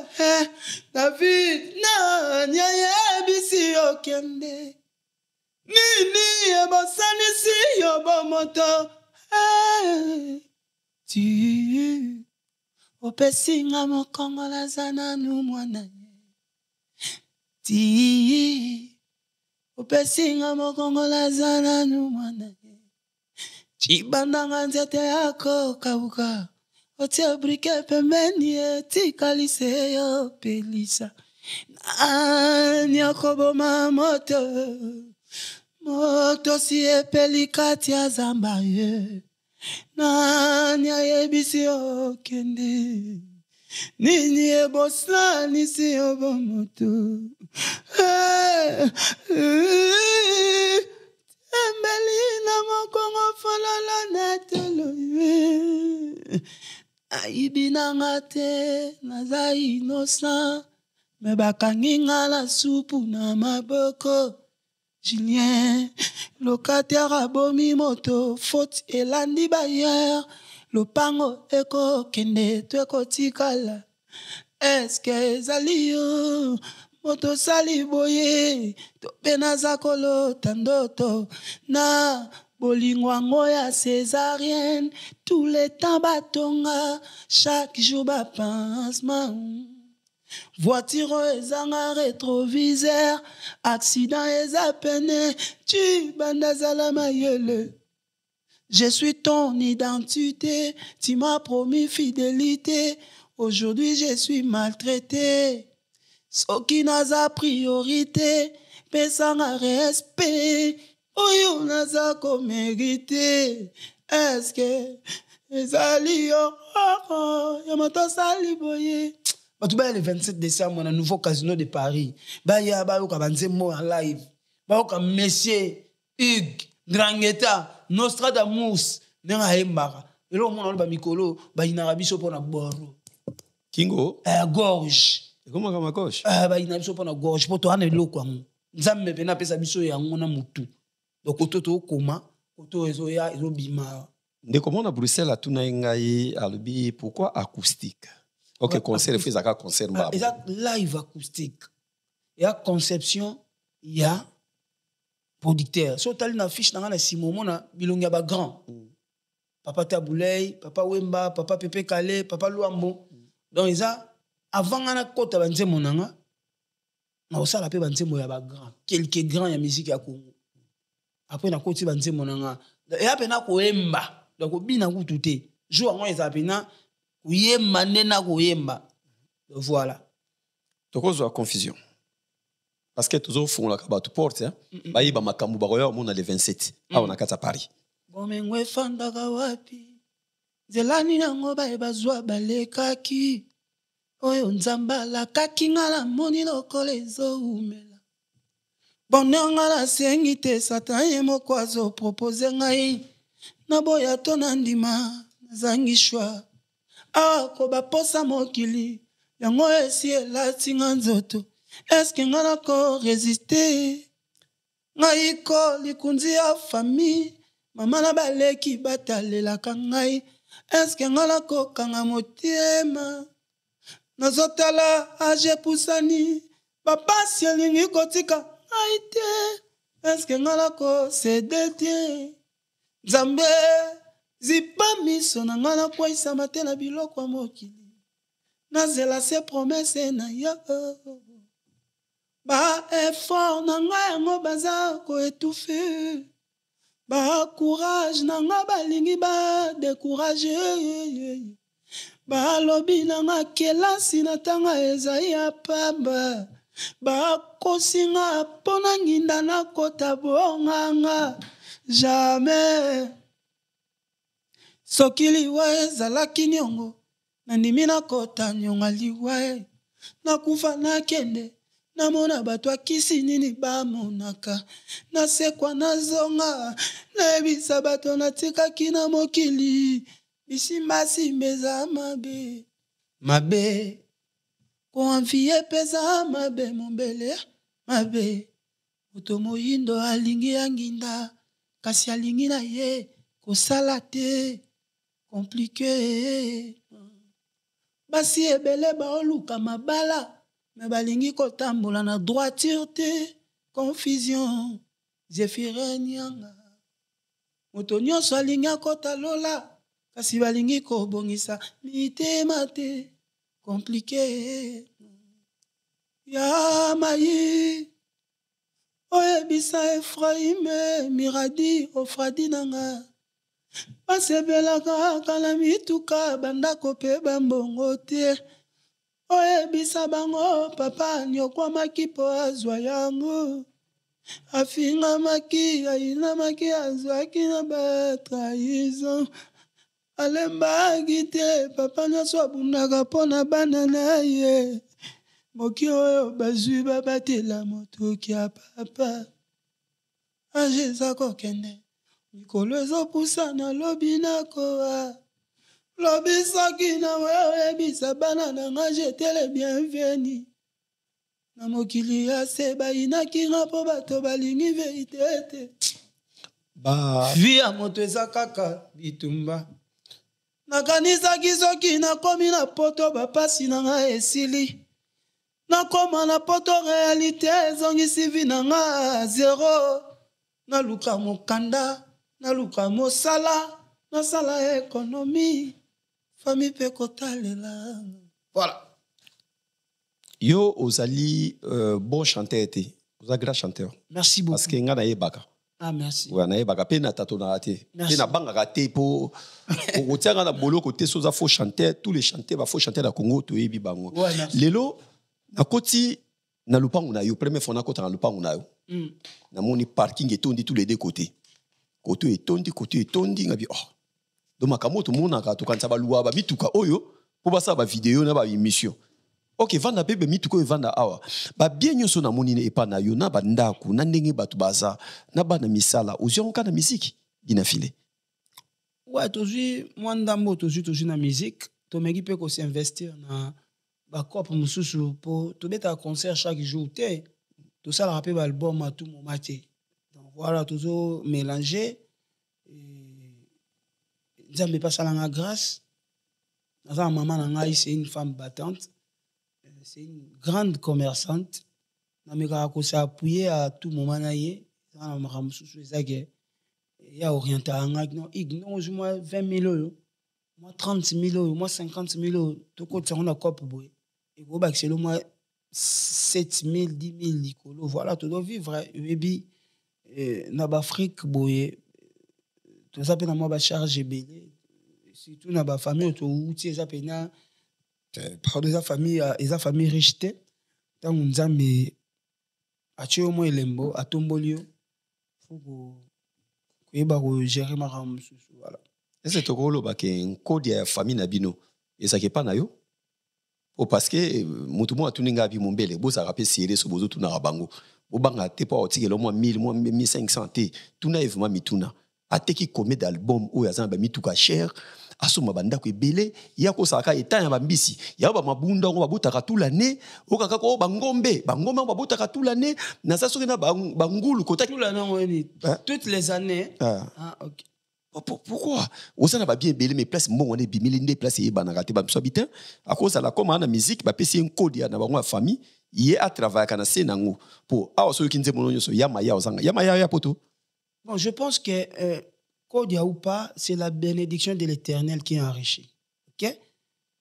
David na nyaye bisi okende nini ebosanisi yobo moto ti opesinga mokongo la zananu mwana ti opesinga mokongo la zananu mwana chibandanga nzete yako kauka otia brike pembeni tikalise yo pelisa nani akoboma moto moto si epelikati ya zamba ye nani ayebisi okende nini ebosanisi yobo moto tembelina mokongo folala na tolo aibinanga te naza innocent me bakanginga la supu na maboko Julien locataire abomi moto faute elandi bayer lopango eko kende tweko tikala eske ezali yo moto sali boye to penaza kolo tandoto na bolingwango ya césarienne tous les temps batonga chaque jour bapansement voiture ezanga rétroviseur accident ezapene tu bandazala mayele je suis ton identité tu m'as promis fidélité aujourd'hui je suis maltraité soki naza priorité pesanga respect oyo naza komérité est-ce que ezali yo moto sali boye bato baya le 27 décembre na nouveau casino de Paris baya bayoka banzembo en live bayoka Monsieur Hugues Drangheta Nostradamus ndenge ayembaka eloko mona olo bamikolo bayinaka biso mpo na boro Kingo gorge ekomaka magauche bayina biso mpo na gorge mpo toana eloko yango nzambe mpe napesa biso yango na mutu donc koto tokoma koto ezoya ezobima ndeko mona Bruxelles atuna ngai alobi pourquoi acoustique ok concert fezaka concert mbaba eza live acoustique ya conception ya producteur so tali na fiche nanga na simo mona bilongi ya ba grand papa Taboulay papa Wemba papa Pepe Kale papa Luambo donc eza avant ngana kota banzembo nanga na osala pe banzembo ya ba grand quelques grands ya musique ya Congo après na koti banzembo nanga ya pena koyemba donc bina kutu te jour ngo eza pena koyemba ndena koyemba voilà tokozwa confusion parce que toujours font la bato porte bayi ba makambu bakoya mona le 27 aona kata Paris bomengwe fandaka wapi zelani nango baye bazwa balekaki oyo nzambala kaki ngala moni lokole ezoumela bonenga la sengi te satan ye moko azo propose ngai na boya to na ndima nazangi shwa ako baposa mokili yango esi elatinga nzoto eske nga nako résister ngai ko likunzi ya famille mama na baleki batalelaka ngai eske nga nakokanga motema nazotala age pusani bapasi elingi kotika ngai te eske nga nakosede te nzambe zipa miso na nga nakwayisama te na biloko ya mokili nazela se promese na yo ba effort na nga yango baza koetufe ba courage na nga balingi ba décourage ba lobi na nga kelasi na tanga ezai ya pamba ba kosinga pona nginda na kota bonganga jamais soki liwa ezalaki niongo nandimi na kota nyonga liwa nakufa nakende namona bato akisi nini bamonaka nasekwa nazonga nayebisa bato natikaki na mokili bisimbasimba eza mabe mabe koanfie peza mabe mombele mabe moto moyindo alingi yanginda kasi alingi na ye kosala te komplike basi ebele baoluka mabala me balingi kotambola na droiture te confusion Zéphirine Nyanga moto nyonso alingi akota lola kasi balingi kobongisa mitema te komplike ya mayi oyebisa Efraime miradi ofradi nanga basebelaka kala mituka bandako pe bambongo te oyebisa bango papa nyokwamaki po azwa yango afingamaki ayinamaki azwaki na batrahison alembaki te papa nyonso abundaka mpo na bana na ye moki oyo bazwi babatela motoki ya papa age eza kokende mikolo ezopusana lobi nakoa lobi soki na we oyebisa bana na nga jetele bienveni na mokili ya se bayinaki nga mpo bato balingi verite te vi ya moto eza kaka bitumba nakanisaki soki nakomi na poto bapasi na nga esili nakoma na poto realite ezongisi vi na nga zero naluka mokanda naluka mosala nasala ekonomi famille pe kotalela voilà yo ozali bon chanteur te oza grand chanteur merci beaucoup parce que nga nayebaka ah merci ouais nayebaka pe na tatonaka te pe na bangaka te po okotiaka na boloko te so oza faux chanteur tous les chanteurs ba faux chanteur na Congo toyebi bango lelo nakoti na lupango na yo première fois nakota na lupango na yo namoni parking etondi tous les deux côtés côté etondi ngabi oh donc makambo to monaka to kanisa baluwa ba mituka oyo po basa ba vidéo na ba émission ok vanda bebe mituko vanda awa ba bien nyonso na moni ne epa na yo na ba ndako na ndenge batu baza na bana misala ozionka na musique bina filé ouais tozui mwandambo tozui na musique to meki pe ko s'investir na ba kopa mususu po to beta concert chaque jour te to ça la pe ba album à tout moment te donc voilà tozo mélanger Nzambe pas la grâce naza maman na ngai c'est une femme battante c'est une grande commerçante na meka ko s'appuyer à tout moment na ye na makambo susu ezake ya orienta nga non ignore moi 20 000 euros moi 30 000 euros moi 50 000 euros to ko tsana kope boy et go baxelo moi 7 000 10 000 likolo voilà to dois vivre baby na Afrique boy to ça pe na moi ba charge belé surtout na ba famille to uti eza pe na par des famille riche te tant Nzambe atie au moins elembo atombolio faut que ba ko gérer ma ram voilà est-ce que tokolo ba ke nkodi ya famille na bino ezake pa na yo o parce que mutu mo atuninga bi mombele bo sa rapé serré so bozo tuna bango bo banga te pa otikelo mo 1000 mo 1500 te tuna evuma mituna ateki combien d'albums o yazana ba mituka cher asoma banda ko ebele ya ko saka etat ya bambisi ya ba mabunda ngo babutaka tout l'année o kaka ko bangombe babutaka tout l'année na sa soki na bangulu kota tout l'année ngoni toutes les années OK pourquoi osana ba bien belé mais place mbongo ne bimili nde place e banaka te ba msobita à cause la comme na musique ba pesi un code ya na bango famille yé a travailler kana se nango pour awa so kinze mononyo so yama ya ozanga yama ya poto. Bon, je pense que Kodia ou pas, c'est la bénédiction de l'Éternel qui enrichit. OK?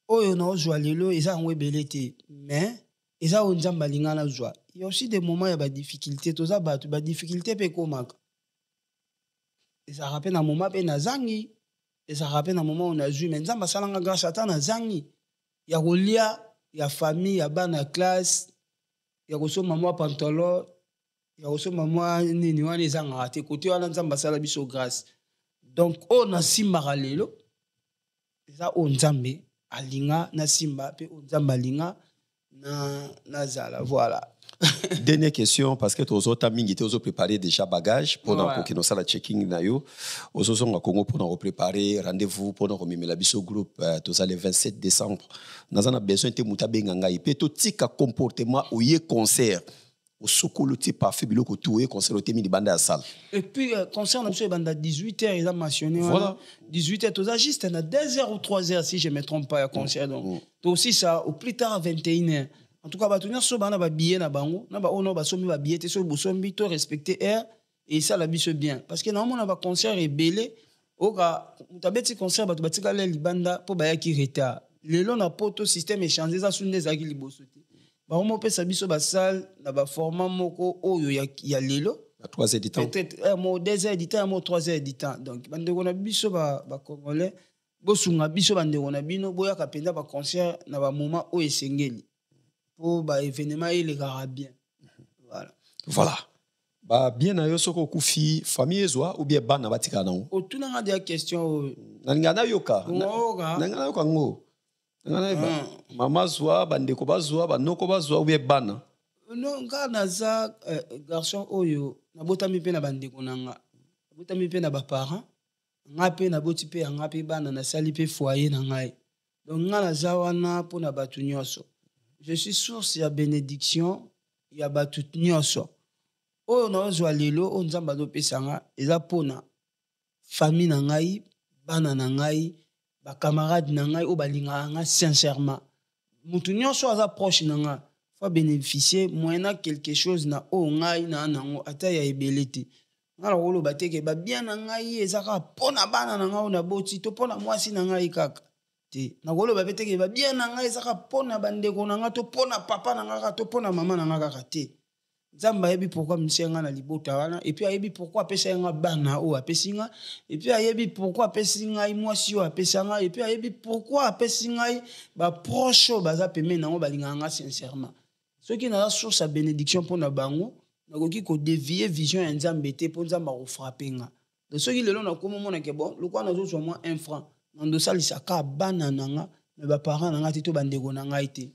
Oyo no joie lelo, eza ngwe belete, mais eza onzamba lingana joie. Il y a aussi des moments il y a des difficultés, tout ça ba difficulté pe komaka. Et ça rappelle un moment pe na zangi, et ça rappelle un moment on a joué mais nzamba salanga grâce à ta na zangi. Il y a rolia, il y a famille, il y a bana classe, il y a reçu maman pantalon. Il y a aussi maman nini wana ezanga ate côté wana nzamba sala biso grâce donc on a simba lelo eza on nzambe alinga na simba pe on nzamba linga na zala voilà Dernière question, parce que tu as préparé déjà bagage pour le checking. Aux autres Congo pour préparer rendez-vous pour nous le groupe le 27 décembre. Nous avons besoin de mutabenga et puis tout comportement ou concert. Au sokolo ti parfait biloko toué concert au temi de bande à salle. Et puis concert on a bande à 18h ils ont mentionné voilà 18h tout ça juste à 2h ou 3h si je me trompe pas à concert donc aussi ça au plus tard à 21h. En tout cas ba tenir so bana ba billet na bango na ba ono ba somi ba billet te so bosombi to respecter air et ça la biso bien parce que normalement on a concert et belé oka mutabeti concert ba to batika le libanda po ba yaki retard. Lelo na poto système échanger ça sunde zaki liboso te. Bah, on peut s'habiller sur salle, dans le format moko oyo ya lelo. À 3 heures du temps. Peut-être mo 2 heures du temps, mo 3 heures du temps. Donc bande on a biso ba congolais, bo sunga biso bande on a bino boya kapenda ba concert na ba moment o esengeli. Pour ba événement il est bien. Voilà. Voilà. Bah bien na yo soko kufi famille ezwa ou bien bana batika na o. O tuna nga des questions. Na ngana yoka. Na ngana yoka ngo. Maman zoa bandeko bazwa banoko bazwa ou bien bana non nga naza garçon oyo na botami pe na bandeko nanga botami pe na ba parents nga pe na boti pe nga pe bana na sali pe foyer na ngai donc nga naza wana po na batu nyonso je suis source ya bénédiction ya batu nyonso oyo na ozwa lelo o nzamba do pesanga eza pona famille na ngai bana na ngai ba camarade na ngai o balinga nga sincèrement mutu nyonso aza proche na nga faut bénéficier moyena quelque chose na o ngai na nango ata ya ebelete ngala wolo bateke ba bien na ngai ezaka pona bana na nga na boti to pona mwasi na ngai kaka te na wolo ba beteke ba bien na ngai ezaka pona bandeko na nga to pona papa na nga to pona mama na nga kaka te Zamba yebi pourquoi msienga na libota wana et puis ayebi pourquoi pesa nga bana o apesinga et puis ayebi pourquoi pesinga mwasi o apesanga et puis ayebi pourquoi apesinga ba proche baza peme nango balinga nga sincèrement ce qui na source à bénédiction pour na bango na koki ko dévier vision ya nzambe te pour nzamba ko frapper nga de ce qui lelo na komo mona ke bon le quoi na zo so moins 1 franc ndo salisa ka bana nanga mais ba parents nanga te to bandeko nanga ite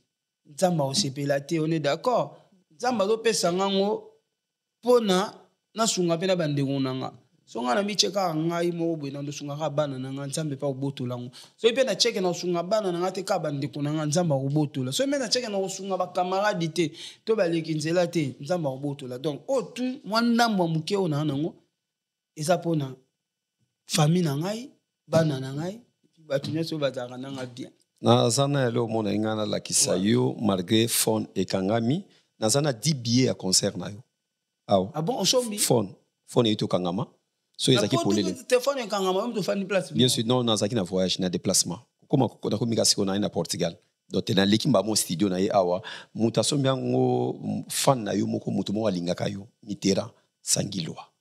nzamba o sepela te on est d'accord Zamba do pesa ngango pona na sunga pena bandeko nanga songa na micheka ngai mo bwe na ndo sunga ka bana nanga nzambe pa obotola ngo so ipe na cheke na sunga bana nanga te ka bandeko nanga nzamba obotola so me na cheke na sunga ba camarade te to ba lekinzela te nzamba obotola donc o tu mwanda mwa muke ona nango eza pona famille na ngai bana na ngai batu nyeso bazaka nanga bien na zana elo mona ngana la kisayo malgré phone et kangami Nazana 10 billets à concert na yo. Ah bon, on sombi. Phone est au Kangama. So ezaki pour les. Téléphone est Kangama, même tu fais une place. Bien sûr, non, nazaki na voyage na déplacement. Comme on a communication na Portugal. Donc na lekimba mo studio na ye awa, mutaso mbiango fan na yo moko mutu mo alingaka yo, Mitterrand Sangilwa.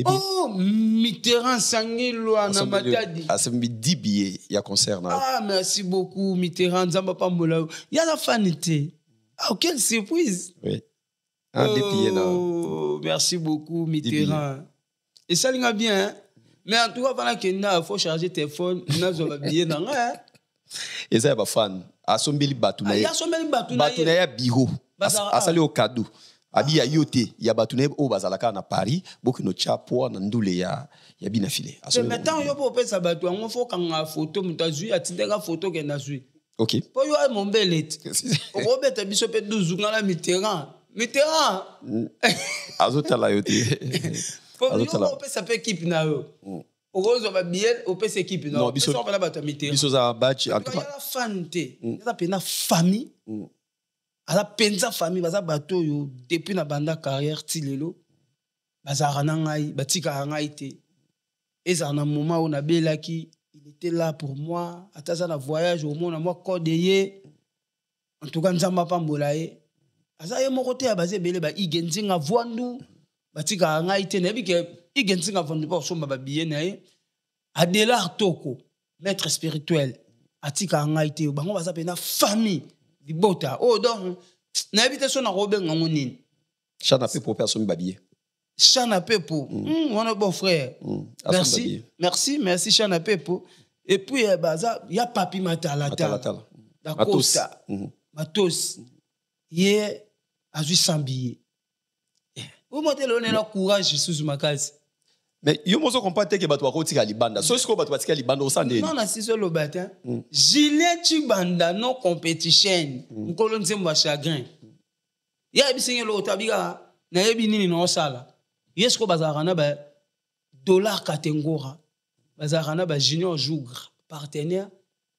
Oh, Mitterrand Sangilwa na matadi. Ah, c'est 10 billets ya concert na. Ah, merci beaucoup Mitterrand Zamba Pambola. Ya la fanité. Ah, quelle surprise! Oui. Oh, merci beaucoup, Mitterrand. Et ça, il va bien. Hein? Mais en tout cas, il faut charger téléphone. Il a bien. Et ça, il y a des fans. À son bel batouna. Il y a son bel batouna. Batouna, il y a biro. À saler au cadeau. Abi ya yote. Il y a batouna au bazalaka na Paris. Beaucoup de chapeaux, nandoule, il y a bien affilé. Mais maintenant, il y a pas de bateau. Il faut qu'on a photo. Il y a une photo qui est joué. Ok. Pour yo mon belette. Robert biso pe 12 nga la Mitterrand. Azota la yote. Azota la. On peut s'appeler équipe na yo. Ogozo ba bien, on peut s'équipe na. Non, biso on ba Mitterrand. Biso za batch en tout cas. La fanté. La pena famille. Ala penza famille baza bato yo depuis na banda carrière tilelo. Baza ranangai, batika ngai te. Eza na moment où na belaki il était là pour moi. Ataza na voyage au monde, moi codeye. En tout cas, nzamba pambola ye. Aza ye moko te ya basé belé ba igenzinga voandu. Batika ngai te na bike igenzinga voandu ba somba ba billet na ye. Adela Toko, maître spirituel. Atika ngai te bango baza pe na famille di bota. Oh donc na bite so na robe ngango nini. Chana pe pour personne ba billet. Chana Pepo, mon bon frère. Merci Chana Pepo. Et puis il y a Papi Matala. Matos. Matos. Hier azui 100 billets. Vous montez le courage sous ma case. Mais yo mozo comprendre que bato bakotika libanda. So ce que bato batika libanda au sande. Non, c'est sur le bâtin. Gilet Chibanda non competition. Nkolo nzemba chagrin. Ya bisinge lo tabiga na yebi nini no sala. Yesko bazarana ba dollar katengora. Bazarana ba junior jougre partenaire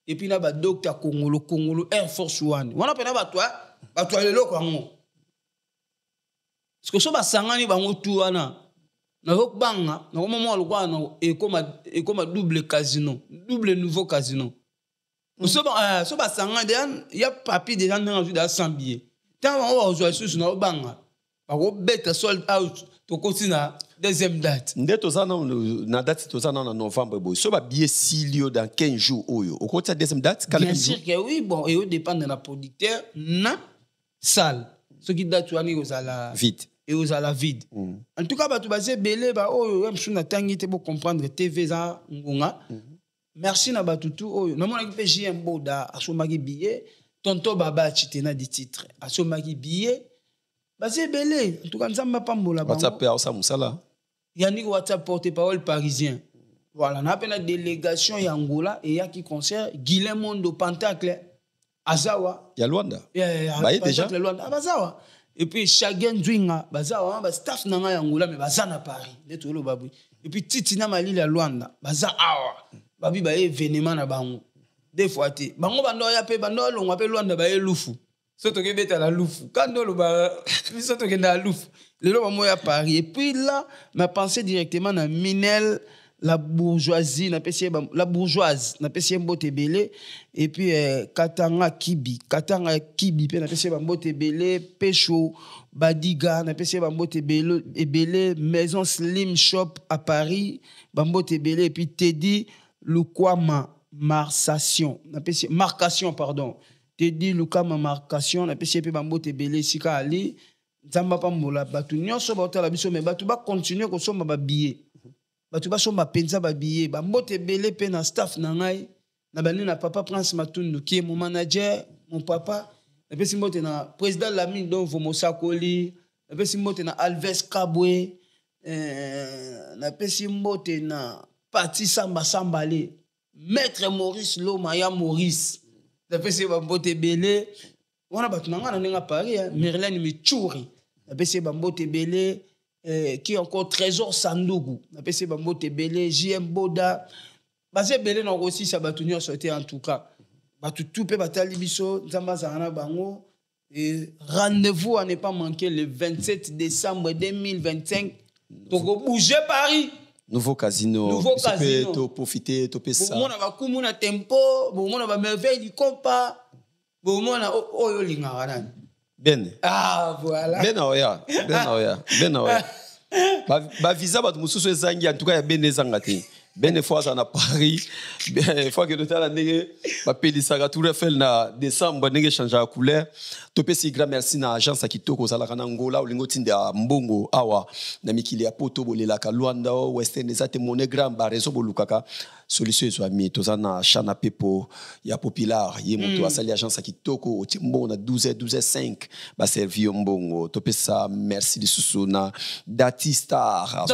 et puis na ba docteur Congolo Air Force One. Wana pena ba toi lelo kwa ngo. Parce que so ba sangani bango tu wana. Na banga na moment lokwa na ekoma double casino, double nouveau casino. So ba sangani il y a papier déjà dans de 100 billets. Tant on va jouer na banga. Ba go bet sold out to continue deuxième date. Ndeto za na date to za na novembre boy. So ba billet silio dans 15 jours oyo. Au côté deuxième date bien sûr que oui, bon et au dépend de la producteur na salle. Ce qui date wani ozala vite. Et aux à la vide. En tout cas, tu vas belé ba oh même si on a tangi pour comprendre TV za ngunga. Merci na batutu oh na mona ki JM Boda asomaki billet tonto baba chitena di titre asomaki billet basé belé en tout cas nzamba pambola ba WhatsApp ya osa musala. Yannick WhatsApp porte-parole parisien. Voilà, na pena délégation ya Angola et ya qui concert Guilhem Mondo Pentacle Azawa. Ya Luanda. Bah déjà Luanda Azawa. Et puis Chagen Dwinga baza ba staff nanga ya Angola mais baza na Paris leto lo babu et puis Titina Malila Luanda baza awa babi ba événement na bango des fois ti bango bando ya pe bando lo ngape Luanda ba elufu soto ke beta la lufu kando lo ba soto ke na lufu le lo ba mo ya Paris et puis là m'a pensé directement na Minel la bourgeoisie na pesi la bourgeoise na pesi mbote belé et puis Katanga Kibi pe na pesi mbote belé Pécho Badiga na pesi mbote belé Maison Slim Shop à Paris mbote belé et puis Teddy Lukwama Marcation na pesi marcation pardon Teddy Lukwama Marcation na pesi pe mbote belé Sika Ali nzamba pa mola batu nyonso ba otala biso mais batu ba continuer ko somba ba billet batu ba somba penza ba billet ba mbote belé pe na staff na ngai na bani na papa Prince Matundu qui est mon manager mon papa na pesi mbote na président Lamine Don Vomosakoli na pesi mbote na Alves Kabwe na pesi mbote na Pati Samba Sambale maître Maurice Lomaya Maurice na pesi mbote belé wana batu na ngana ninga Paris Merlin Michouri na pesi mbote belé qui encore Trésor Sandougou na pesi mbote belé JM Boda basé belé na aussi ça batu nyo sauté en tout cas batu tout pe batali biso nzamba zana bango et rendez-vous à ne pas manquer le 27 décembre 2025 Togo bouger Paris nouveau casino to profiter to pesa bon mona ba kumu na tempo bon mona ba merveille du compas bon mona oyo linga nani ben voilà ben oya ba visa ba mususu ezangi en tout cas ya ben ezanga te ben fois ça na Paris ben fois que total ndenge ba pelisaka Tour Eiffel na décembre ndenge changer couleur to pesi grand merci na agence Kitoko sala kana Angola olingo tinda mbongo awa na mikili ya poto bolelaka Luanda Western ezate moné grand ba réseau bolukaka solution zo ami tozana chana pepo ya popular ye moto asali agence Kitoko otimbo na 12h5 ba servir mbongo to pesa merci de susuna Datistar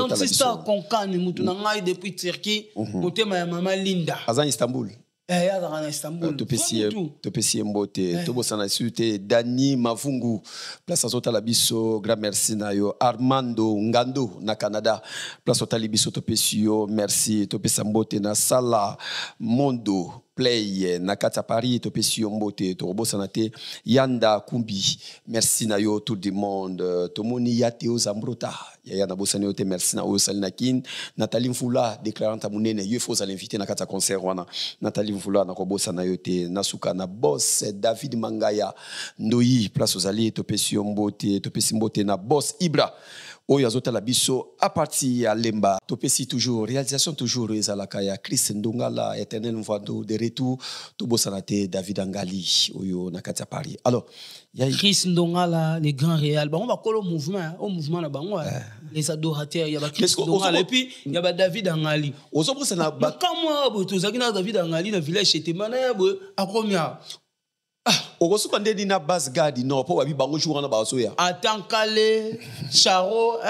konkani mutu na ngai depuis Turquie côté ma maman Linda azan Istanbul à Istanbul topesi mbote tobosana sute Dani Mavungu place azotala biso grand merci na yo Armando Ngando na Canada place otali biso topesi yo merci topesa mbote na Sala Mondo Play na kata Paris topesi yo mbote tobosana te Yanda Kumbi merci na yo tout le monde tomoni yate ozambrota ya na bosana yo te merci na osalina kin Nathalie Mfula déclarante munene yo faut l'inviter na kata concert wana Nathalie Mfula na kobosana yo te nasuka na boss David Mangaya Ndoyi place ozali topesi yo mbote topesi mbote na boss Ibra oyo azotala biso à partir ya Lemba topesi toujours réalisation toujours ezalaka ya Chris Ndongala éternel mvando de retour tobosana te David Angali oyo na kati ya Paris alors ya Chris Ndongala les grands réels on va coller au mouvement na bango les adorateurs ya ba Chris Ndongala et puis ya ba David Angali ozobosana ba kama bo tozaki na David Angali na village chez Temana ya bo akomia okosuka nde dina base gadi no po babi bango jour na baso ya Atankale Charo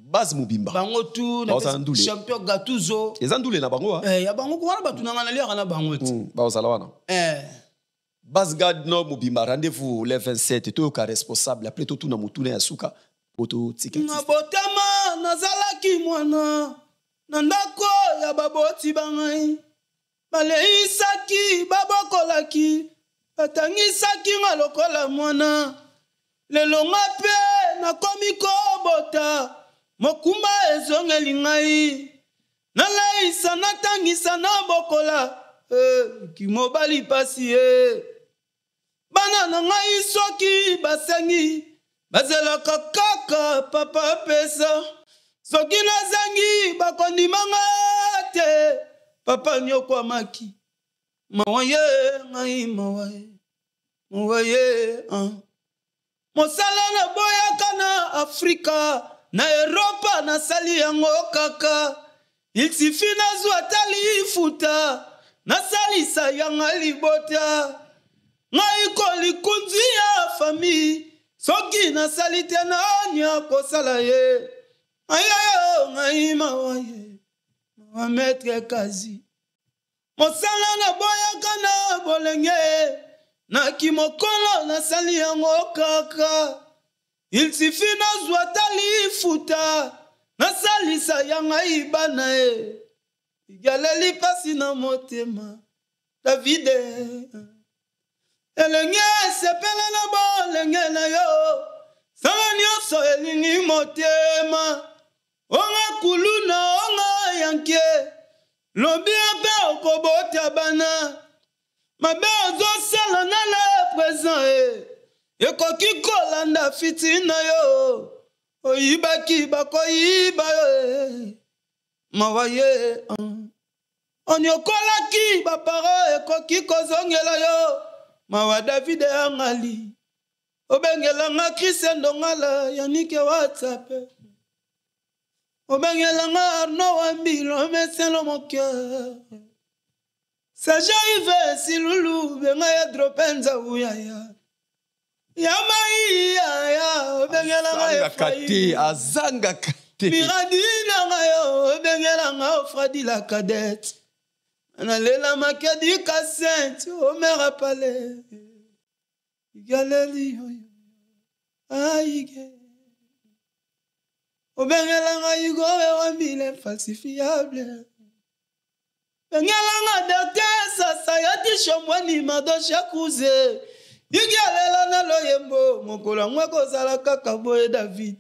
base mubimba bango tu na champion Gattuso ezandule na bango ya bango ko wana batunanga na liaka na bango tu ba osala wana base gadi no mubimba rendez-vous le 27 to ka responsable après tout na mutuna ya suka poto tiketi na botama nazalaki mwana na ndako ya baboti bangai baleisaki babokolaki batangisaki nga lokola mwana lelo nga pe nakomi kobota mokumba ezongeli ngai nalaisa natangisa na bokola kimobali pasi bana na ngai soki basengi bazelaka kaka papa pesa soki nazangi bakondimanga te papa nyokwamaki mawaye ngai mawaye mosala na boyaka na Afrika na Europa nasali yango kaka il suffit nazwa tali futa nasalisa yanga libota ngai kolikunzi ya famille soki nasali te nani akosala ye ayayo ngai mawaye mametre kazi mosala na boyaka na bolenge na kimokolo nasali yango kaka il suffit nazwa tali futa nasalisa yanga ibana igaleli pasi na motema David elenge sepele na bolenge na yo sala nyonso elingi motema onga kuluna onga yanke lobi ape okobota bana mabe ozosala na le présent ekoki kolanda fitina yo oyibaki bakoyiba yo mawaye onyokolaki baparo ekoki kozongela yo mawa David angali obengelanga Christian Dongala yanike WhatsApp obengelanga Arno Wambilo meselo mon cœur Saja Yves Silulu benga ya dropenza uyaya Yamai ya obengelanga azanga kate Miradina ngayo obengelanga Fradi la cadette Analela makadi kasent omera pale Galeli aige obengelanga igowe wambile falsifiable bengelanga dertesa sayati shomwani madosha kuze igalela na loyembo mokolo ngwako zala kaka boye David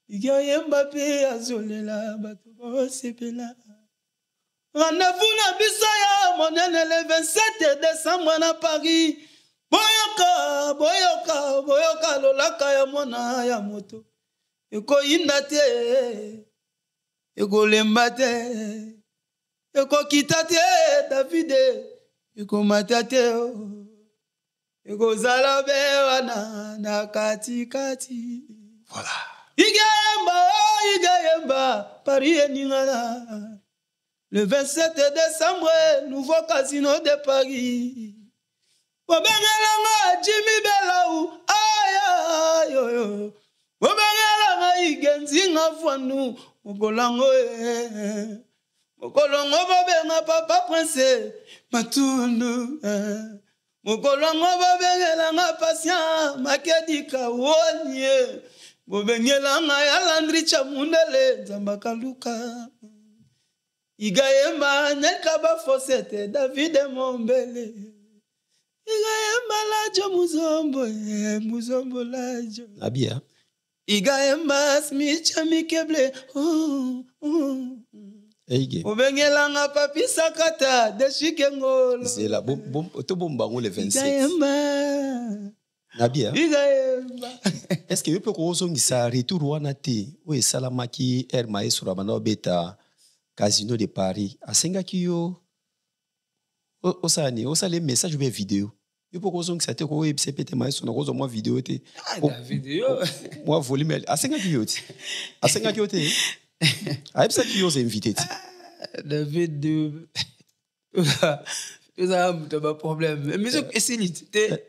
igayemba pe azolela bato bosepela rendez-vous na biso ya monene le 27 décembre na Paris boyoka lolaka ya mwana ya moto ekoyinda te ekolemba te ekokita te David ekomata te ekozala be wana na katikati voilà igayemba Paris eningana le 27 décembre nouveau casino de Paris Bobengelanga Jimmy Belau ayo Bobengelanga igenzi ngafwanu mokolongo bobenga papa prince matundu mokolongo bobengelanga patient makedika wonye bobengelanga ya Landry Chamundele Nzambaka Luka igayemba nyekaba fosete David Mombele igayemba lajo muzombo lajo abia igayemba smicha mikeble eige obengelanga papi sakata deshike ngolo c'est la to bombango le 27 igayemba abia igayemba est-ce que peut kozongisa retour wana te o esalamaki el maestro bana beta Casino de Paris asengaki yo osale message ou bien vidéo yo poko zongi sa te ko ebise pete maestro na kozo moi vidéo te la vidéo moi volume asengaki yo te aibisa ki yo invité te David Tu as un problème. Mais c'est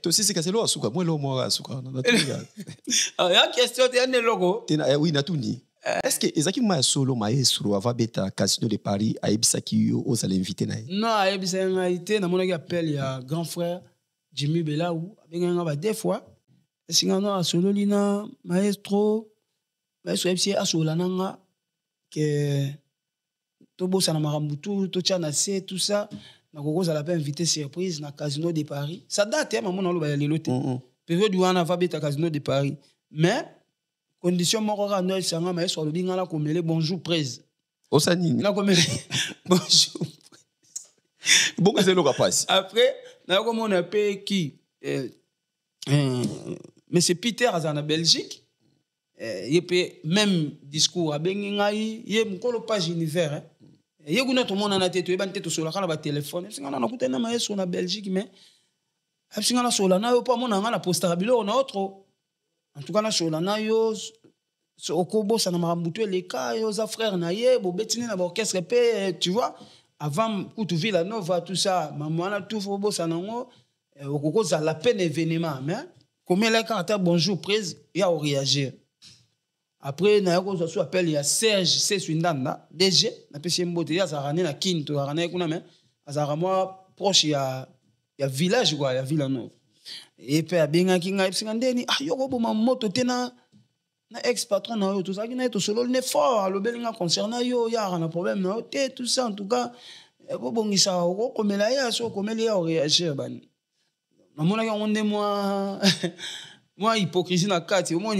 toi aussi c'est cassé l'eau à souka moi l'eau moi à souka il y a question tu as un logo oui natuni est-ce que ezaki ma solo maestro ava beta casino de Paris a ebisaki aux allez inviter na non a ebisa invité na mona appel ya grand frère Jimmy Belaou benga ba deux fois singa no solo lina maestro ebisi asola nanga que tobo sana marambutu to tchana c'est tout ça na kokoza la pe invité surprise na casino de Paris ça date maman na lo ba lelo te période wana va beta casino de Paris mais condition moko ka no sanga maestro lo binga la komele bonjour prise osani na komele bonjour bon que c'est le passe après na comme on appelle qui mais c'est Peter azana Belgique il peut même discours a bengi ngai ye mkolo page univers ye kuna to mona na teto ebante to sola kana ba téléphone singa na kutena maestro na Belgique mais singa na sola na yo pa mona nga na postabilo na autre en tout cas na sola na yo so okobo sana marambutu les cas yo za frère na ye bo betini na orchestre pe tu vois avant kutu Villa Nova tout ça maman na tout fo bo sana ngo okoko za la peine événement mais comme elle a bonjour prise il a réagir après na yako so appel ya Serge c'est Swindanda DG na pesi mbote ya za rane na Kinto rane kuna mais azara moi proche ya village quoi ya Villa Nova et puis abenga kinga ipsinga ndeni yoko bo moto tena na ex patron na yo tout ça qui na to solo ne fort le belinga concernant yo ya na problème na te tout ça en tout cas bo bongisa ko komela ya so komela ya réagir ban na mona ya onde moi hypocrisie na kati au moins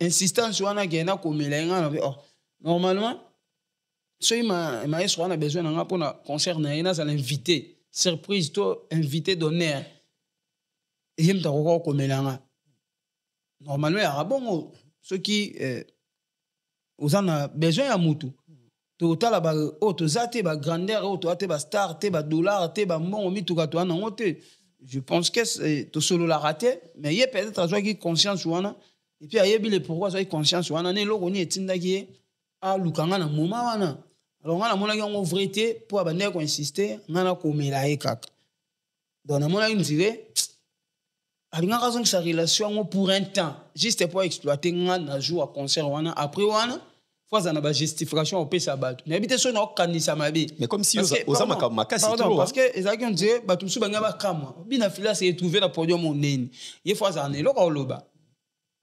insistance wana ke na komela nga na normalement so maestro wana besoin na nga pona concert na ina ça l'invité surprise to invité d'honneur yem ta ko komela nga normalement ya bongo ceux qui aux a besoin ya mutu to tala ba auto zate ba grandeur auto ate ba star te ba dollar te ba mbongo mituka to ana ngote je pense que to solo la raté mais il y a peut-être à qui conscience wana et puis ayebi le pourquoi ça conscience wana ne loko ni etinda ki a lukanga na moment wana alors ngana mona ki vérité pour abandonner ko insister ngana ko mela e kaka donc na mona ndire alinga raison que sa relation pour un temps juste pour exploiter ngana jour à concert wana après wana fois ça na ba justification au pesa bato na habite so na kanisa mabe mais comme si oza makasi trop parce que ezaki on dit bato su banga ba kama bina fila se trouver na podium monene ye fois ça na loka oloba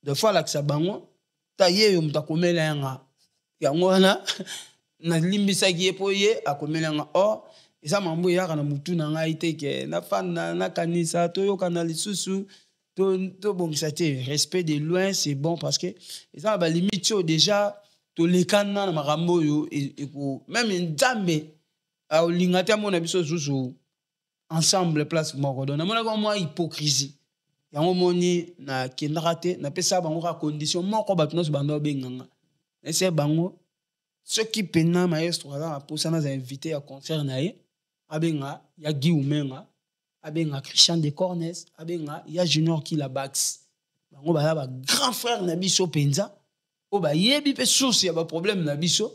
de fois la bango ta ye yo mutakomela yanga yango wana na limbisa ki po ye akomela yanga eza mambo ya kana mutu na ngai te ke na fana na kanisa to yo kana lisusu to bongisa te respect de loin c'est bon parce que eza ba limite déjà to lekana na makambo yo eko même nzambe a olingata mona biso zuzu ensemble place moko donc na mona ko moi hypocrisie yango moni na kindrate na pesa bango ka condition moko bato no bando benganga ese bango ceux qui pena maestro ala posana za invité à concert na ye abenga ya Guillaumenga abenga Christian de Cornes abenga ya Junior qui la Bax bango ba ba grand frère na biso penza o ba yebi pe source ya ba problème na biso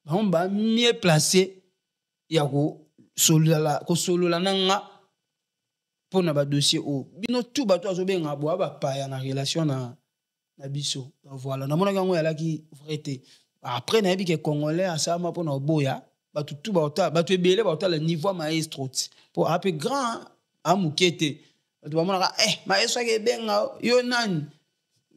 bango ba mieux placé ya ko solola nanga pour na ba dossier o bino tout bato azobenga bo ba paya na relation na biso voilà na mona kango ya ki vérité après na yebi ke congolais asama pour na boya bato tout bato ebele bato le niveau maestro pour un peu grand amukete bato ba mona maestro ke benga yo nani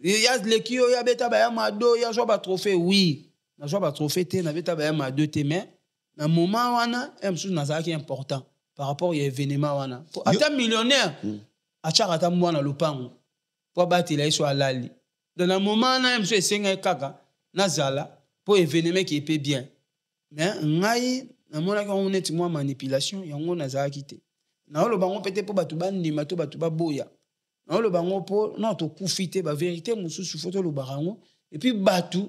ya leki yo ya beta ba ya mado ya zo ba trophée oui na zo ba trophée te na beta ba ya mado te mais na moment wana emsu na za ki important par rapport à l'événement wana pour ata millionnaire achaka ta mwana lupango pour batila iso alali dans un moment na emsu esenga kaka na zala pour événement qui est bien mais ngai na mona ka on est moi manipulation yango na za kité na lo bango peut-être pour batu bandima to batu baboya na lo bango pour non to kufite ba vérité mususu photo lo barango et puis batu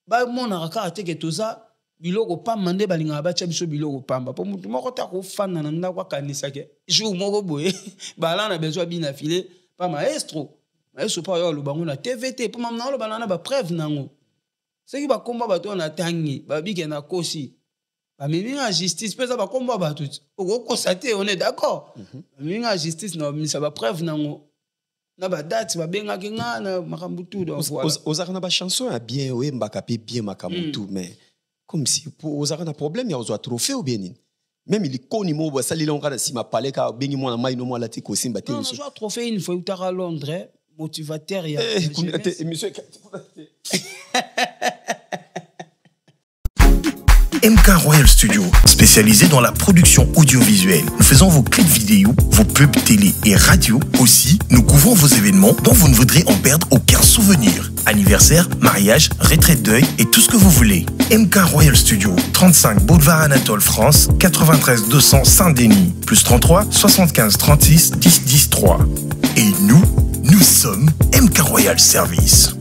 ba mona ka te ke toza biloko pamba nde balinga bacha biso biloko pamba po mutu moko ta ko fana na ndako kanisa ke jour moko boye bala na besoin bina filer pa maestro pa yo lo bango na TVT po mamna lo bana ba preuve nango c'est qui ba komba bato na tangi ba bike na kosi bamemi na justice mpe eza bakombo ya bato okokonstate on est d'accord bamemi na justice na bamisa bapreuve nango na badate babengaki nga na makambo tu donc voilà ozalaka na bachanson ya bien oyembaka mpe bien makambo tu mais comme si ozalaka na problème ya kozwa trophée ou bien nini même likoni mo basaleli yango kaka na nsima pale kaka obengi mwana mai no mwana te kosimba te miso nazwa trophée une fois eutaka à Londres motivateur ya émission MK Royal Studio, spécialisé dans la production audiovisuelle. Nous faisons vos clips vidéo, vos pubs télé et radio. Aussi, nous couvrons vos événements dont vous ne voudrez en perdre aucun souvenir. Anniversaire, mariage, retraite deuil et tout ce que vous voulez. MK Royal Studio, 35 Boulevard Anatole France, 93 200 Saint-Denis, plus 33 75 36 10 10 3. Et nous sommes MK Royal Service.